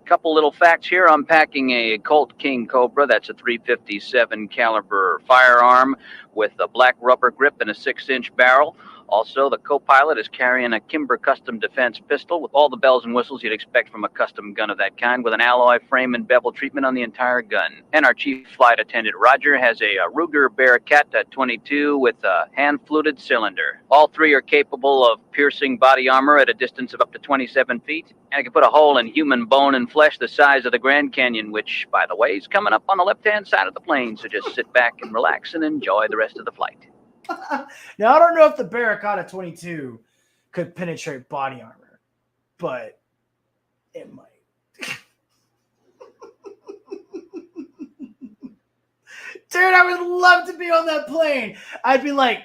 Couple little facts here. I'm packing a Colt King Cobra. That's a .357 caliber firearm with a black rubber grip and a 6-inch barrel. Also, the co-pilot is carrying a Kimber Custom Defense pistol with all the bells and whistles you'd expect from a custom gun of that kind, with an alloy frame and bevel treatment on the entire gun. And our chief flight attendant, Roger, has a Ruger Bearcat 22 with a hand-fluted cylinder. All three are capable of piercing body armor at a distance of up to 27 feet, and can put a hole in human bone and flesh the size of the Grand Canyon, which, by the way, is coming up on the left-hand side of the plane, so just sit back and relax and enjoy the rest of the flight. Now, I don't know if the Barracuda 22 could penetrate body armor, but it might. Dude, I would love to be on that plane. I'd be like,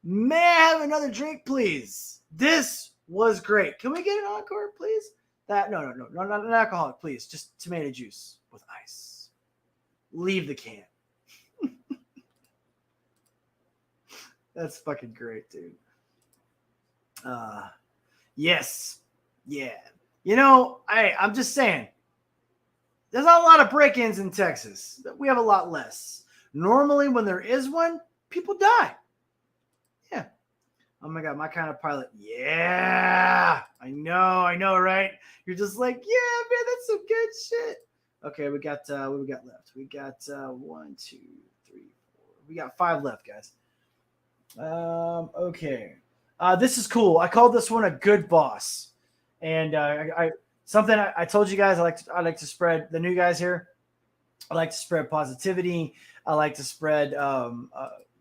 may I have another drink, please? This was great. Can we get an encore, please? No, not an alcoholic, please. Just tomato juice with ice. Leave the can. That's fucking great, dude. Yes. Yeah. You know, I'm just saying, there's not a lot of break-ins in Texas. We have a lot less. Normally, when there is one, people die. Yeah. Oh my God, my kind of pilot. Yeah. I know, right? You're just like, yeah, man, that's some good shit. Okay, what we got left? We got 1, 2, 3, 4. We got 5 left, guys. Okay. This is cool. I called this one a good boss. And I told you guys I like to spread, the new guys here, I like to spread positivity. I like to spread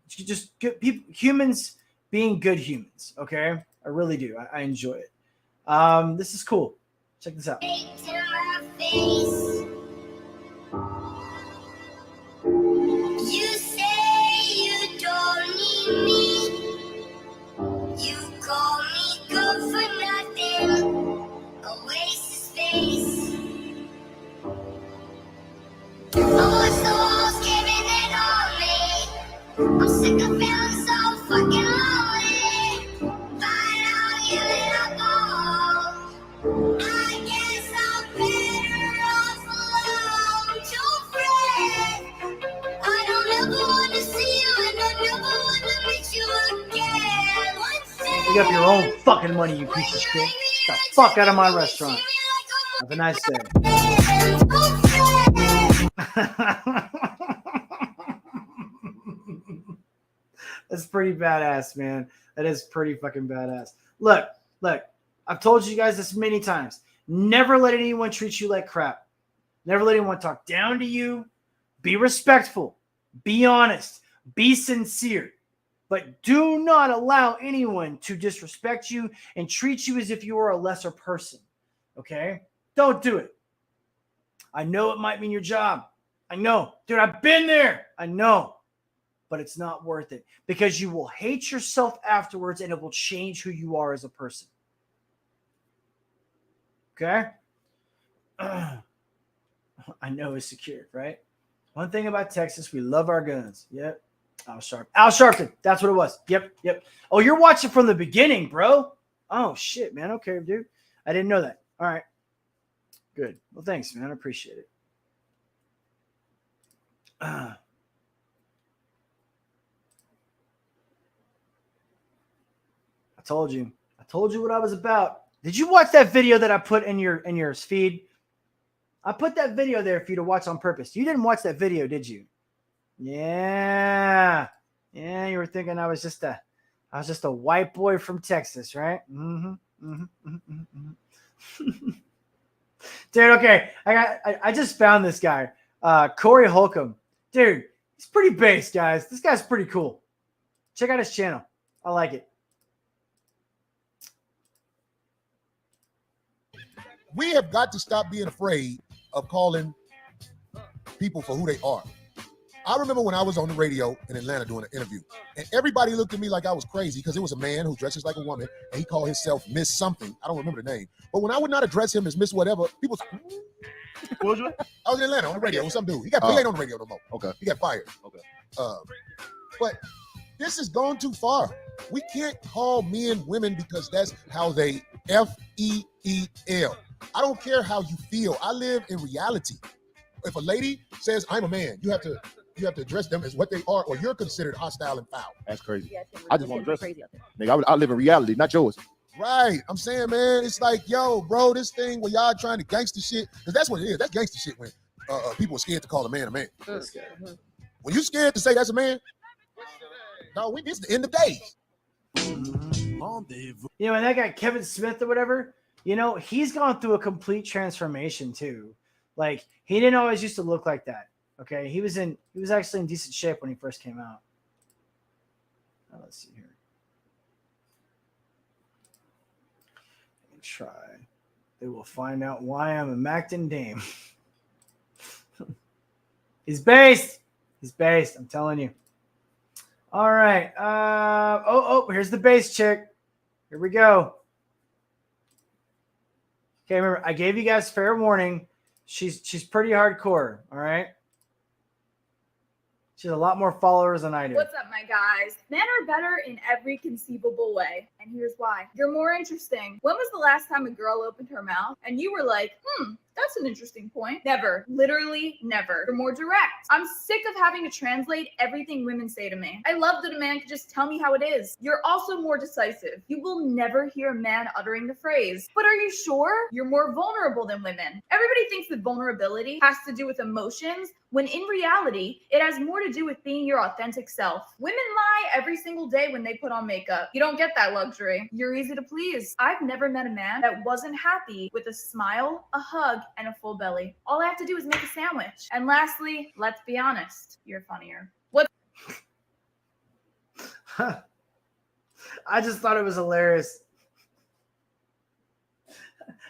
just good people, humans being good humans, okay? I really do. I enjoy it. This is cool. Check this out. You say you don't need me. You call me good for nothing. A waste of space. Oh, the walls giving it on me. I'm sick of feeling so fucking lonely. Find out you and I go. I guess I'm better off alone to friend. I don't ever want to see you, and I never want to meet you again. You got your own fucking money, you piece of shit. Get the fuck out of my restaurant. Have a nice day. That's pretty badass, man. That is pretty fucking badass. Look. I've told you guys this many times. Never let anyone treat you like crap. Never let anyone talk down to you. Be respectful. Be honest. Be sincere. But do not allow anyone to disrespect you and treat you as if you are a lesser person. Okay? Don't do it. I know it might mean your job. I know. Dude, I've been there. I know. But it's not worth it because you will hate yourself afterwards and it will change who you are as a person. Okay? I know it's secured, right? One thing about Texas, we love our guns. Yep. Al Sharpton. That's what it was. Yep. Oh, you're watching from the beginning, bro. Oh, shit, man. Okay, dude. I didn't know that. All right. Good. Well, thanks, man. I appreciate it. I told you. I told you what I was about. Did you watch that video that I put in your feed? I put that video there for you to watch on purpose. You didn't watch that video, did you? Yeah. Yeah, you were thinking I was just a white boy from Texas, right? Dude, okay. I just found this guy. Corey Holcomb. Dude, he's pretty based, guys. This guy's pretty cool. Check out his channel. I like it. We have got to stop being afraid of calling people for who they are. I remember when I was on the radio in Atlanta doing an interview, and everybody looked at me like I was crazy because it was a man who dresses like a woman, and he called himself Miss something. I don't remember the name. But when I would not address him as Miss whatever, people was, What was you? I was in Atlanta on the radio with some dude. He ain't on the radio no more. Okay. He got fired. Okay. But this has gone too far. We can't call men women because that's how they F-E-E-L. I don't care how you feel. I live in reality. If a lady says I'm a man, you have to address them as what they are, or you're considered hostile and foul. That's crazy. I just want to dress. Nigga, I live in reality, not yours. Right. I'm saying, man, it's like, yo, bro, this thing where y'all trying to gangster shit, because that's what it is. That's gangster shit when people are scared to call a man a man. When you scared to say that's a man, no, this is the end of days. You know, and that guy Kevin Smith or whatever, you know, he's gone through a complete transformation too. Like, he didn't always used to look like that. Okay, he was actually in decent shape when he first came out. Now, let's see here. Let me try. They will find out why I'm a Macton Dame. He's based. He's based. I'm telling you. All right. Here's the base chick. Here we go. Okay, remember, I gave you guys fair warning. She's pretty hardcore. All right. She has a lot more followers than I do. What's up, my guys? Men are better in every conceivable way, and here's why. You're more interesting. When was the last time a girl opened her mouth and you were like, that's an interesting point? Never. Literally never. You're more direct. I'm sick of having to translate everything women say to me. I love that a man can just tell me how it is. You're also more decisive. You will never hear a man uttering the phrase, but are you sure? You're more vulnerable than women. Everybody thinks that vulnerability has to do with emotions, when in reality, it has more to do with being your authentic self. Women lie every single day when they put on makeup. You don't get that luxury. You're easy to please. I've never met a man that wasn't happy with a smile, a hug, and a full belly. All I have to do is make a sandwich. And lastly, let's be honest, you're funnier. What? I just thought it was hilarious.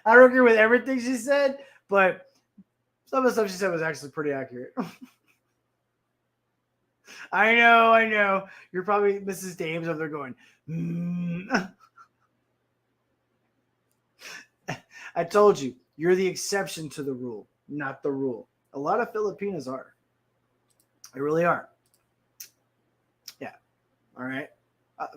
I don't agree with everything she said, but some of the stuff she said was actually pretty accurate. I know. You're probably Mrs. Dames over there going, I told you, you're the exception to the rule, not the rule. A lot of Filipinas are. They really are. Yeah. All right.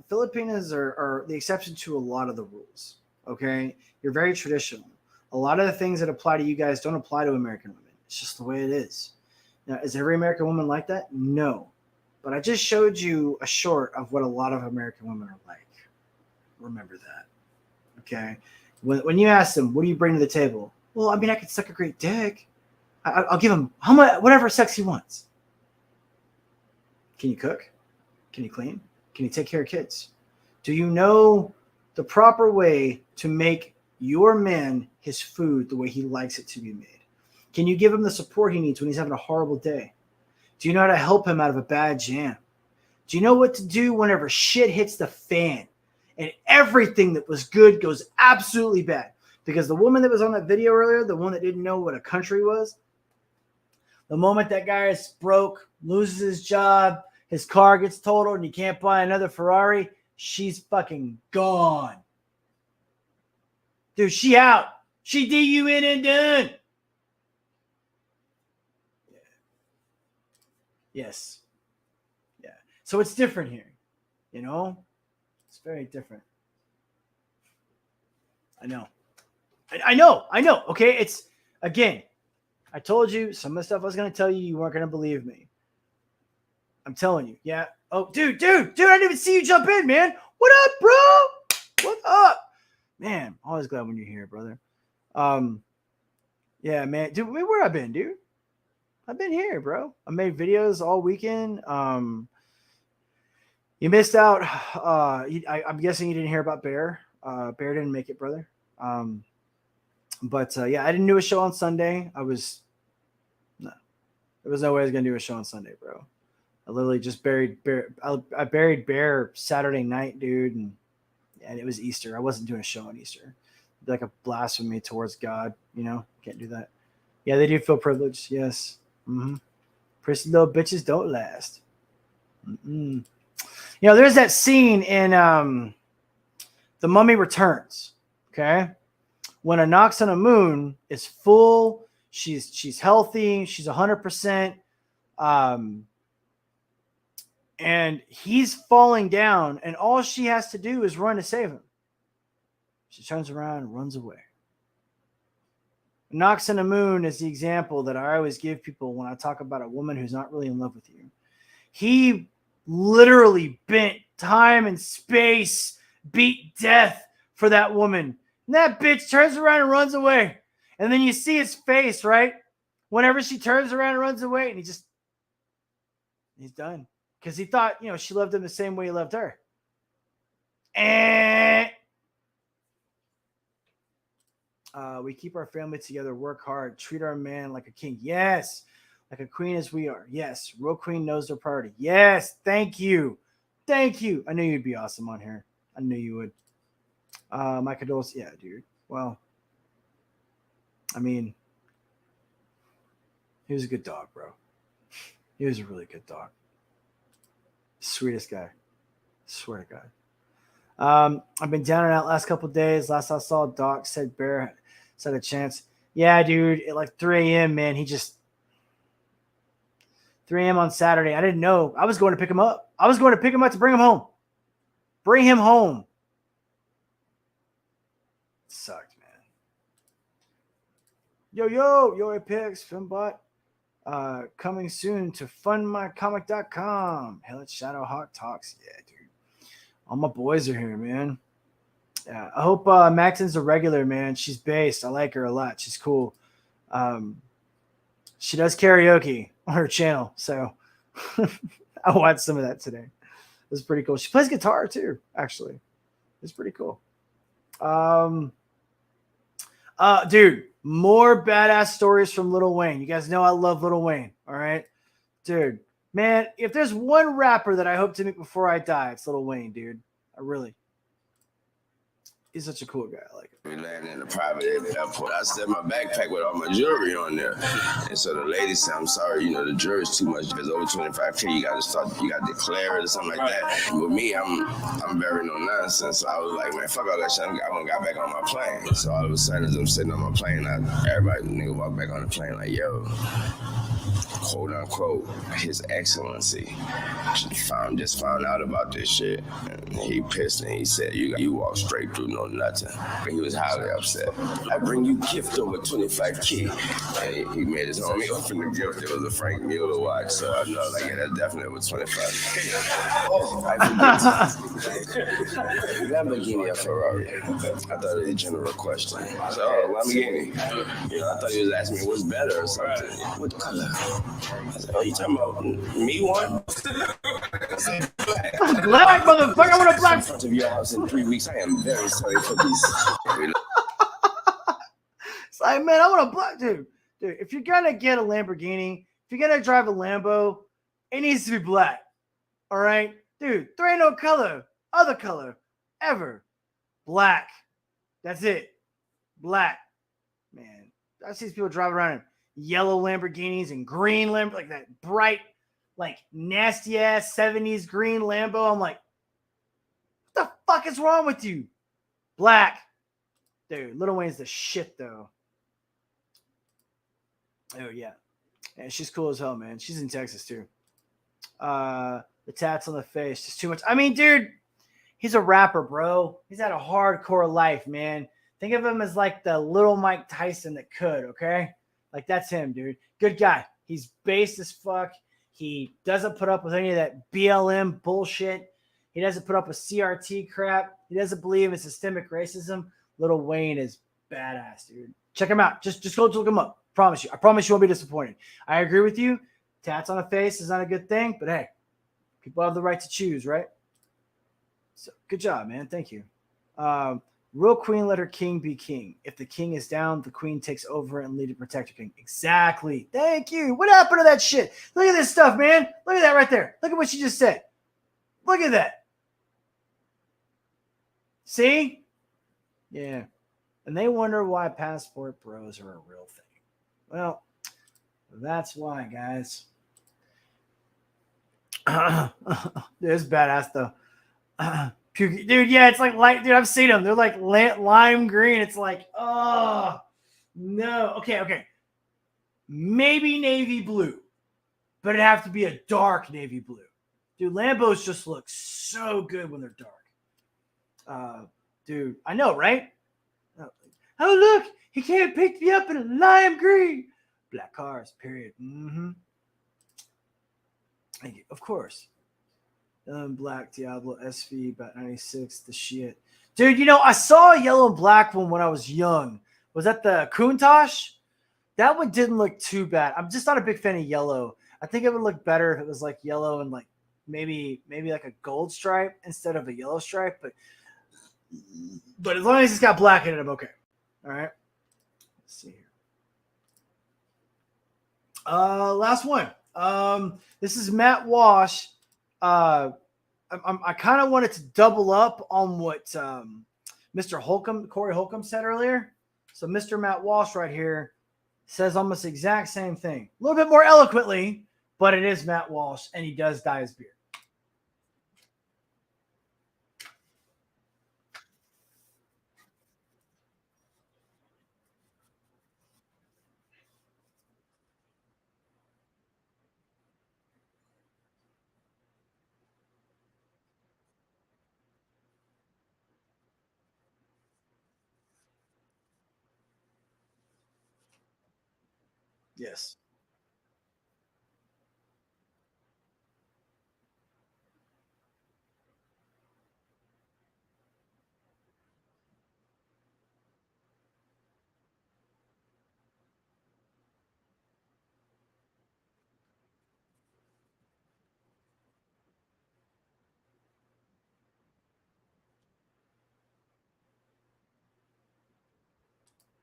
Filipinas are the exception to a lot of the rules. Okay. You're very traditional. A lot of the things that apply to you guys don't apply to American women. It's just the way it is. Now, is every American woman like that? No. But I just showed you a short of what a lot of American women are like. Remember that. Okay? When you ask them, what do you bring to the table? Well, I mean, I could suck a great dick. I'll give him how much, whatever sex he wants. Can you cook? Can you clean? Can you take care of kids? Do you know the proper way to make your man his food the way he likes it to be made? Can you give him the support he needs when he's having a horrible day? Do you know how to help him out of a bad jam? Do you know what to do whenever shit hits the fan and everything that was good goes absolutely bad? Because the woman that was on that video earlier, the one that didn't know what a country was, the moment that guy is broke, loses his job, his car gets totaled, and he can't buy another Ferrari, she's fucking gone. Dude, she out. She DUN and done. Yeah. Yes. Yeah. So it's different here. You know? It's very different. I know. I know. Okay. It's, again, I told you some of the stuff I was going to tell you, you weren't going to believe me. I'm telling you. Yeah. Oh, dude, I didn't even see you jump in, man. What up, bro? What up? Man, always glad when you're here, brother. Yeah, man. Dude, where I been, dude? I've been here, bro. I made videos all weekend. You missed out. I'm guessing you didn't hear about Bear. Bear didn't make it, brother. But yeah, I didn't do a show on Sunday. There was no way I was gonna do a show on Sunday, bro. I literally just buried Bear. I buried Bear Saturday night, dude, and it was Easter. I wasn't doing a show on Easter. It'd be like a blasphemy towards God, you know. Can't do that. Yeah, they do feel privileged. Yes. Prissy little bitches don't last. You know, there's that scene in The Mummy Returns. Okay, when Anck-su-namun is full, she's healthy, she's 100%, and he's falling down, and all she has to do is run to save him. She turns around and runs away. Anck-su-namun is the example that I always give people when I talk about a woman who's not really in love with you. He literally bent time and space, beat death for that woman. And that bitch turns around and runs away. And then you see his face, right? Whenever she turns around and runs away, and he's done. Because he thought, you know, she loved him the same way he loved her. And we keep our family together, work hard, treat our man like a king. Yes. Like a queen as we are. Yes. Real queen knows their priority. Yes. Thank you. Thank you. I knew you'd be awesome on here. I knew you would. My condolences. Yeah, dude. Well, I mean, he was a good dog, bro. He was a really good dog. Sweetest guy. Swear to God. I've been down and out last couple of days. Last I saw, Doc said Bear said a chance. Yeah, dude. At like 3 a.m., man, he just 3 a.m. on Saturday. I didn't know. I was going to pick him up. I was going to pick him up to bring him home. Bring him home. It sucked, man. Yo, Apex, Filmbot. Coming soon to fundmycomic.com. Hell, it's Shadowhawk Talks. Yeah, dude. All my boys are here, man. Yeah, I hope Maxon's a regular, man. She's based. I like her a lot. She's cool. She does karaoke on her channel, so I watched some of that today. It was pretty cool. She plays guitar too, actually. It's pretty cool. Dude, more badass stories from Lil Wayne. You guys know I love Lil Wayne, all right? Dude, man, if there's one rapper that I hope to meet before I die, it's Lil Wayne, dude. I really. He's such a cool guy. I like it. We landed in the private airport. I set my backpack with all my jewelry on there. And so the lady said, I'm sorry, you know, the jewelry's too much. If it's over 25K, you gotta declare it or something like that. With me, I'm very no nonsense. So I was like, man, fuck all that shit. I went got back on my plane. So all of a sudden, as I'm sitting on my plane, everybody nigga walked back on the plane like, yo, quote unquote, His Excellency just found out about this shit. And he pissed and he said, you walk straight through no nothing. But he was highly upset. I bring you gift over 25K. And he made his own meal from the gift. It was a Frank Mueller watch. So I know, like, yeah, that definitely was 25K. Oh, I forget. Lamborghini or Ferrari? I thought it was a general question. So, Lamborghini. You know, I thought he was asking me what's better or something. What color? I said, oh, you talking about me one? I said, black. Black, motherfucker. I want a black. In front of your house in 3 weeks. I am very sorry for these. It's like, man, I want a black dude. Dude, if you're gonna get a Lamborghini, if you're gonna drive a Lambo, it needs to be black. All right, dude, there ain't no other color, ever. Black. That's it. Black. Man, I see these people driving around in yellow Lamborghinis and green Lambo, like that bright, like nasty ass 70s green Lambo. I'm like, what the fuck is wrong with you? Black. Dude, Lil Wayne's the shit though. Oh yeah. And she's cool as hell, man. She's in Texas too. The tats on the face, just too much. I mean, dude, he's a rapper, bro. He's had a hardcore life, man. Think of him as like the little Mike Tyson that could, okay? Like that's him, dude. Good guy. He's based as fuck. He doesn't put up with any of that BLM bullshit. He doesn't put up with CRT crap. He doesn't believe in systemic racism. Lil Wayne is badass, dude. Check him out. Just go look him up. Promise you. I promise you won't be disappointed. I agree with you. Tats on a face is not a good thing, but hey, people have the right to choose, right? So good job, man. Thank you. Real queen, let her king be king. If the king is down, the queen takes over and lead to protect her king. Exactly. Thank you. What happened to that shit? Look at this stuff, man. Look at that right there. Look at what she just said. Look at that. See? Yeah. And they wonder why passport bros are a real thing. Well, that's why, guys. It's badass, though. Dude, yeah, it's like light. Dude, I've seen them. They're like lime green. It's like, oh, no. Okay. Maybe navy blue, but it'd have to be a dark navy blue. Dude, Lambos just look so good when they're dark. Dude, I know, right? Oh, look, he can't pick me up in a lime green. Black cars, period. Thank you. Of course. Black Diablo SV about 96. The shit, dude. You know, I saw a yellow and black one when I was young. Was that the Countach? That one didn't look too bad. I'm just not a big fan of yellow. I think it would look better if it was like yellow and like maybe like a gold stripe instead of a yellow stripe. But as long as it's got black in it, I'm okay. All right. Let's see here. Last one. This is Matt Walsh. I kind of wanted to double up on what Corey Holcomb said earlier. So Mr. Matt Walsh right here says almost the exact same thing. A little bit more eloquently, but it is Matt Walsh, and he does dye his beard. Yes.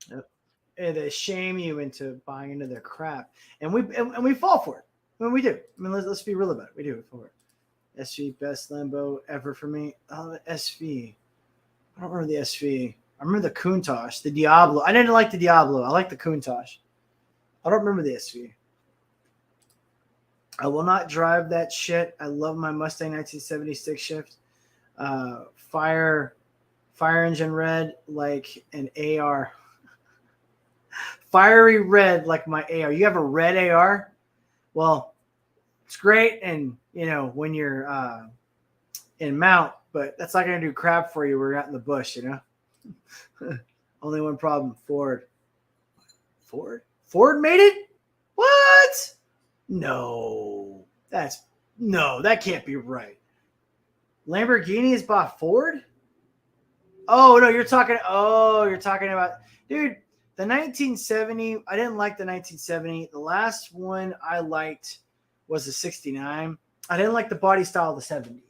Yep. And they shame you into buying into their crap, and we fall for it. I mean, we do. I mean, let's be real about it. We do it for it. SV best Lambo ever for me. Oh, the SV. I don't remember the SV. I remember the Countach, the Diablo. I didn't like the Diablo. I like the Countach. I don't remember the SV. I will not drive that shit. I love my Mustang 1976 shift. Fire engine red like an AR. Fiery red like my AR. You have a red AR? Well, it's great, and you know when you're in mount, but that's not gonna do crap for you. We're out in the bush, you know. Only one problem: Ford made it. What? No, that can't be right. Lamborghini is bought Ford. Oh no, you're talking about, dude. The 1970, I didn't like the 1970. The last one I liked was the 69. I didn't like the body style of the 70.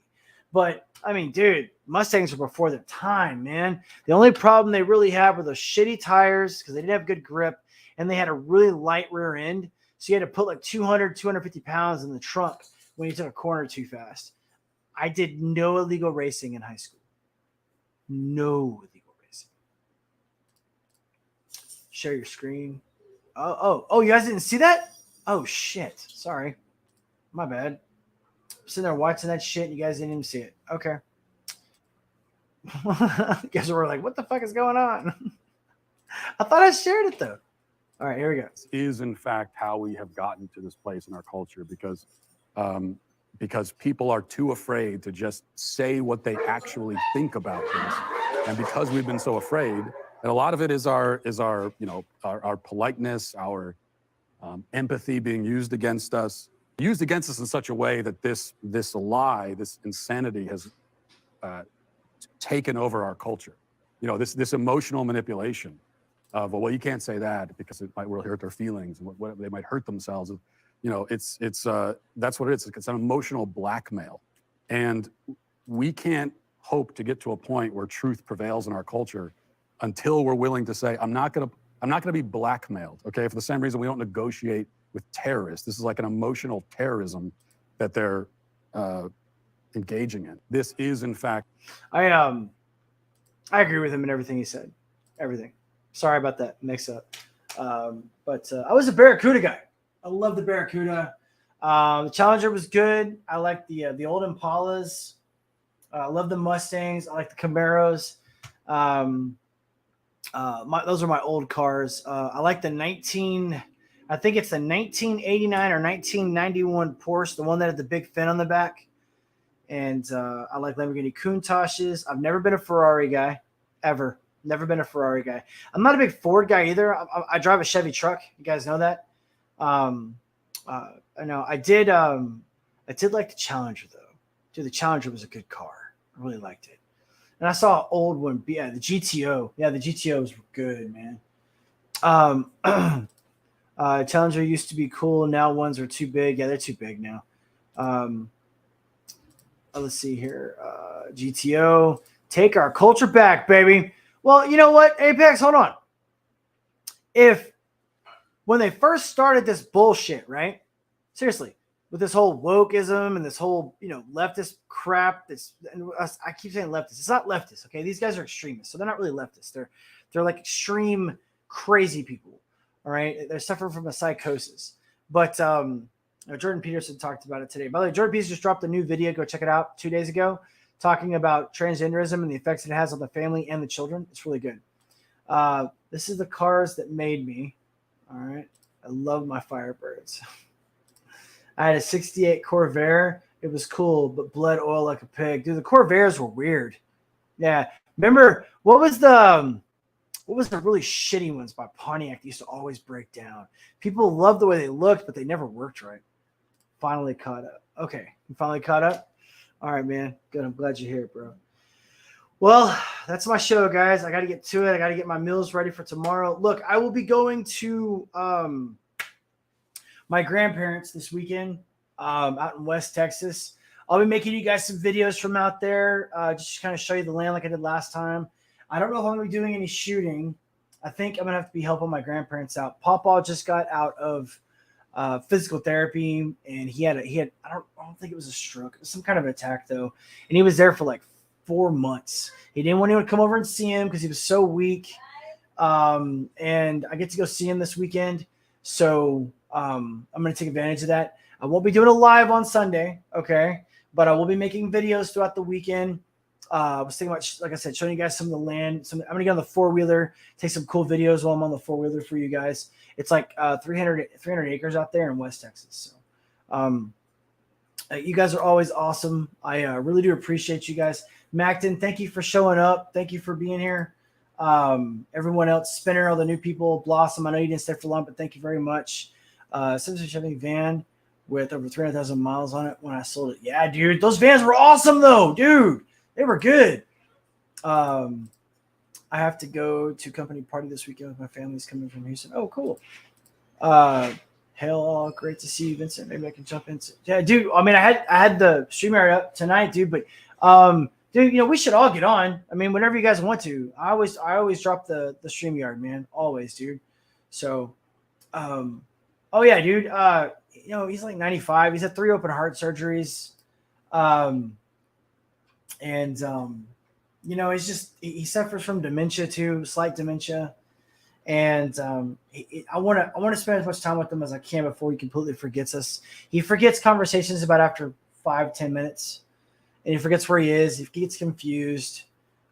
But, I mean, dude, Mustangs were before their time, man. The only problem they really had were those shitty tires because they didn't have good grip, and they had a really light rear end. So you had to put like 200, 250 pounds in the trunk when you took a corner too fast. I did no illegal racing in high school. No illegal racing. Share your screen. Oh, you guys didn't see that? Oh, shit. Sorry. My bad. I'm sitting there watching that shit and you guys didn't even see it. Okay. You guys were like, what the fuck is going on? I thought I shared it, though. All right, here we go. Is in fact how we have gotten to this place in our culture because people are too afraid to just say what they actually think about things, and because we've been so afraid, and a lot of it is our politeness, our empathy being used against us in such a way that this lie, this insanity has taken over our culture. This emotional manipulation of, well, you can't say that because it might really hurt their feelings and what they might hurt themselves. That's what it is. It's an emotional blackmail, and we can't hope to get to a point where truth prevails in our culture until we're willing to say, I'm not gonna be blackmailed. Okay, for the same reason we don't negotiate with terrorists. This is like an emotional terrorism that they're engaging in. This is, in fact, I agree with him in everything he said. Everything. Sorry about that mix-up. But I was a Barracuda guy. I love the Barracuda. The Challenger was good. I like the old Impalas. I love the Mustangs. I like the Camaros. Those are my old cars. I like the 1989 or 1991 Porsche, the one that had the big fin on the back. And I like Lamborghini Countachs. I've never been a Ferrari guy, ever. Never been a Ferrari guy. I'm not a big Ford guy either. I drive a Chevy truck. You guys know that. I know I did like the Challenger though. Dude, the Challenger was a good car. I really liked it. And I saw an old one. Yeah, the GTO. Yeah, the GTOs were good, man. Challenger used to be cool. Now ones are too big. Yeah, they're too big now. Let's see here. GTO. Take our culture back, baby. Well, you know what? Apex, hold on. When they first started this bullshit, right? Seriously, with this whole wokeism and this whole, leftist crap. I keep saying leftist. It's not leftist, okay? These guys are extremists, so they're not really leftists. They're like extreme, crazy people. All right, they're suffering from a psychosis. But Jordan Peterson talked about it today. By the way, Jordan Peterson just dropped a new video. Go check it out 2 days ago, talking about transgenderism and the effects it has on the family and the children. It's really good. This is the cars that made me. All right. I love my Firebirds. I had a 68 Corvair. It was cool, but bled oil like a pig. Dude, the Corvairs were weird. Yeah. Remember, what was the really shitty ones by Pontiac that used to always break down? People loved the way they looked, but they never worked right. Finally caught up. Okay. You finally caught up? All right, man. Good. I'm glad you're here, bro. Well, that's my show, guys. I got to get to it. I got to get my meals ready for tomorrow. Look, I will be going to my grandparents this weekend out in West Texas. I'll be making you guys some videos from out there, just to kind of show you the land like I did last time. I don't know if I'm going to be doing any shooting. I think I'm going to have to be helping my grandparents out. Pawpaw just got out of physical therapy, and he had I don't think it was a stroke. It was some kind of attack though, and he was there for like 4 months. He didn't want anyone to come over and see him because he was so weak. And I get to go see him this weekend, so I'm going to take advantage of that. I won't be doing a live on Sunday, okay, but I will be making videos throughout the weekend. I was thinking about, like I said, showing you guys some of the land. I'm going to get on the four-wheeler, take some cool videos while I'm on the four-wheeler for you guys. It's like 300 acres out there in West Texas. So you guys are always awesome. I really do appreciate you guys. Macton, thank you for showing up. Thank you for being here. Everyone else, Spinner, all the new people, Blossom, I know you didn't stay for long, but thank you very much. 770 van with over 300,000 miles on it when I sold it. Yeah, dude, those vans were awesome though, dude. They were good. I have to go to company party this weekend with my family's coming from Houston. Oh, cool. Hell, great to see you, Vincent. Maybe I can jump into. Yeah, dude. I mean, I had the StreamYard up tonight, dude. But dude, we should all get on. I mean, whenever you guys want to. I always drop the StreamYard, man. Always, dude. So, oh yeah, dude. He's like 95. He's had 3 open heart surgeries. And you know, he suffers from dementia too, slight dementia. And I want to spend as much time with him as I can before he completely forgets us. He forgets conversations about after 5-10 minutes, and he forgets where he is. He gets confused.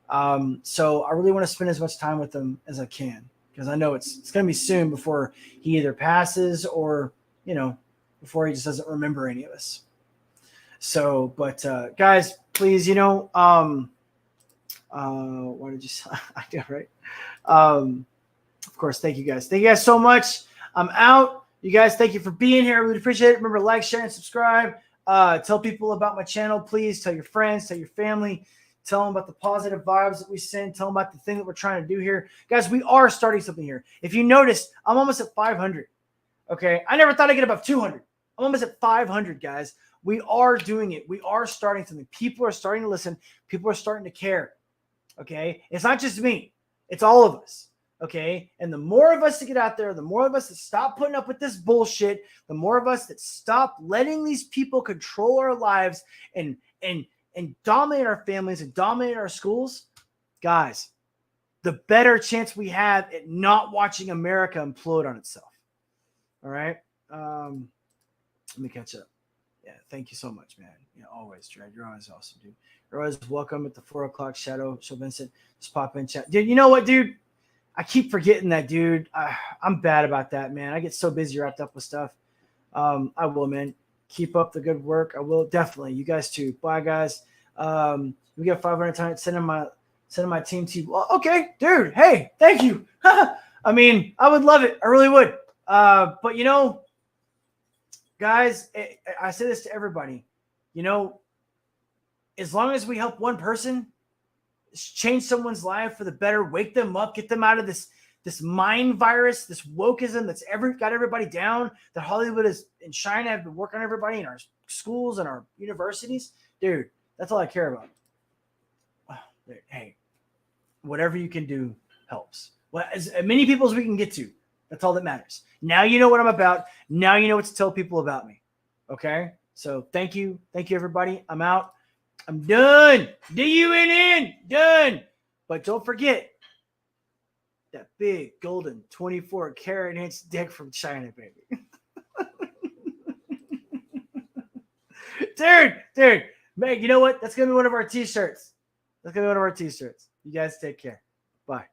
So I really want to spend as much time with him as I can, because I know it's going to be soon before he either passes or, you know, before he just doesn't remember any of us. So, but guys, please, you know, what did you say? I did right. Of course, thank you guys. Thank you guys so much. I'm out. You guys, thank you for being here. I really appreciate it. Remember, like, share, and subscribe. Tell people about my channel, please. Tell your friends, tell your family. Tell them about the positive vibes that we send. Tell them about the thing that we're trying to do here. Guys, we are starting something here. If you noticed, I'm almost at 500. Okay? I never thought I'd get above 200. I'm almost at 500, guys. We are doing it. We are starting something. People are starting to listen. People are starting to care. Okay? It's not just me. It's all of us. Okay? And the more of us that get out there, the more of us that stop putting up with this bullshit, the more of us that stop letting these people control our lives and dominate our families and dominate our schools, guys, the better chance we have at not watching America implode on itself. All right? Let me catch up. Yeah, thank you so much, man. Yeah, always, Dred. You're always awesome, dude. You're always welcome at the 4 o'clock shadow. So Vincent, just pop in chat. Dude, you know what, dude? I keep forgetting that, dude. I'm bad about that, man. I get so busy wrapped up with stuff. I will, man. Keep up the good work. I will definitely. You guys too. Bye, guys. We got 500 times. Sending my team to you. Well, okay, dude. Hey, thank you. I mean, I would love it. I really would. But you know, guys, I say this to everybody. You know, as long as we help one person change someone's life for the better, wake them up, get them out of this mind virus, this wokeism that's got everybody down, that Hollywood and China have been working on everybody in our schools and our universities. Dude, that's all I care about. Hey, whatever you can do helps. Well, as many people as we can get to, that's all that matters. Now you know what I'm about. Now you know what to tell people about me. Okay? So thank you. Thank you, everybody. I'm out. I'm done. D-U-N-N. Done. But don't forget that big golden 24 karat inch dick from China, baby. Dude. Meg, you know what? That's going to be one of our t-shirts. You guys take care. Bye.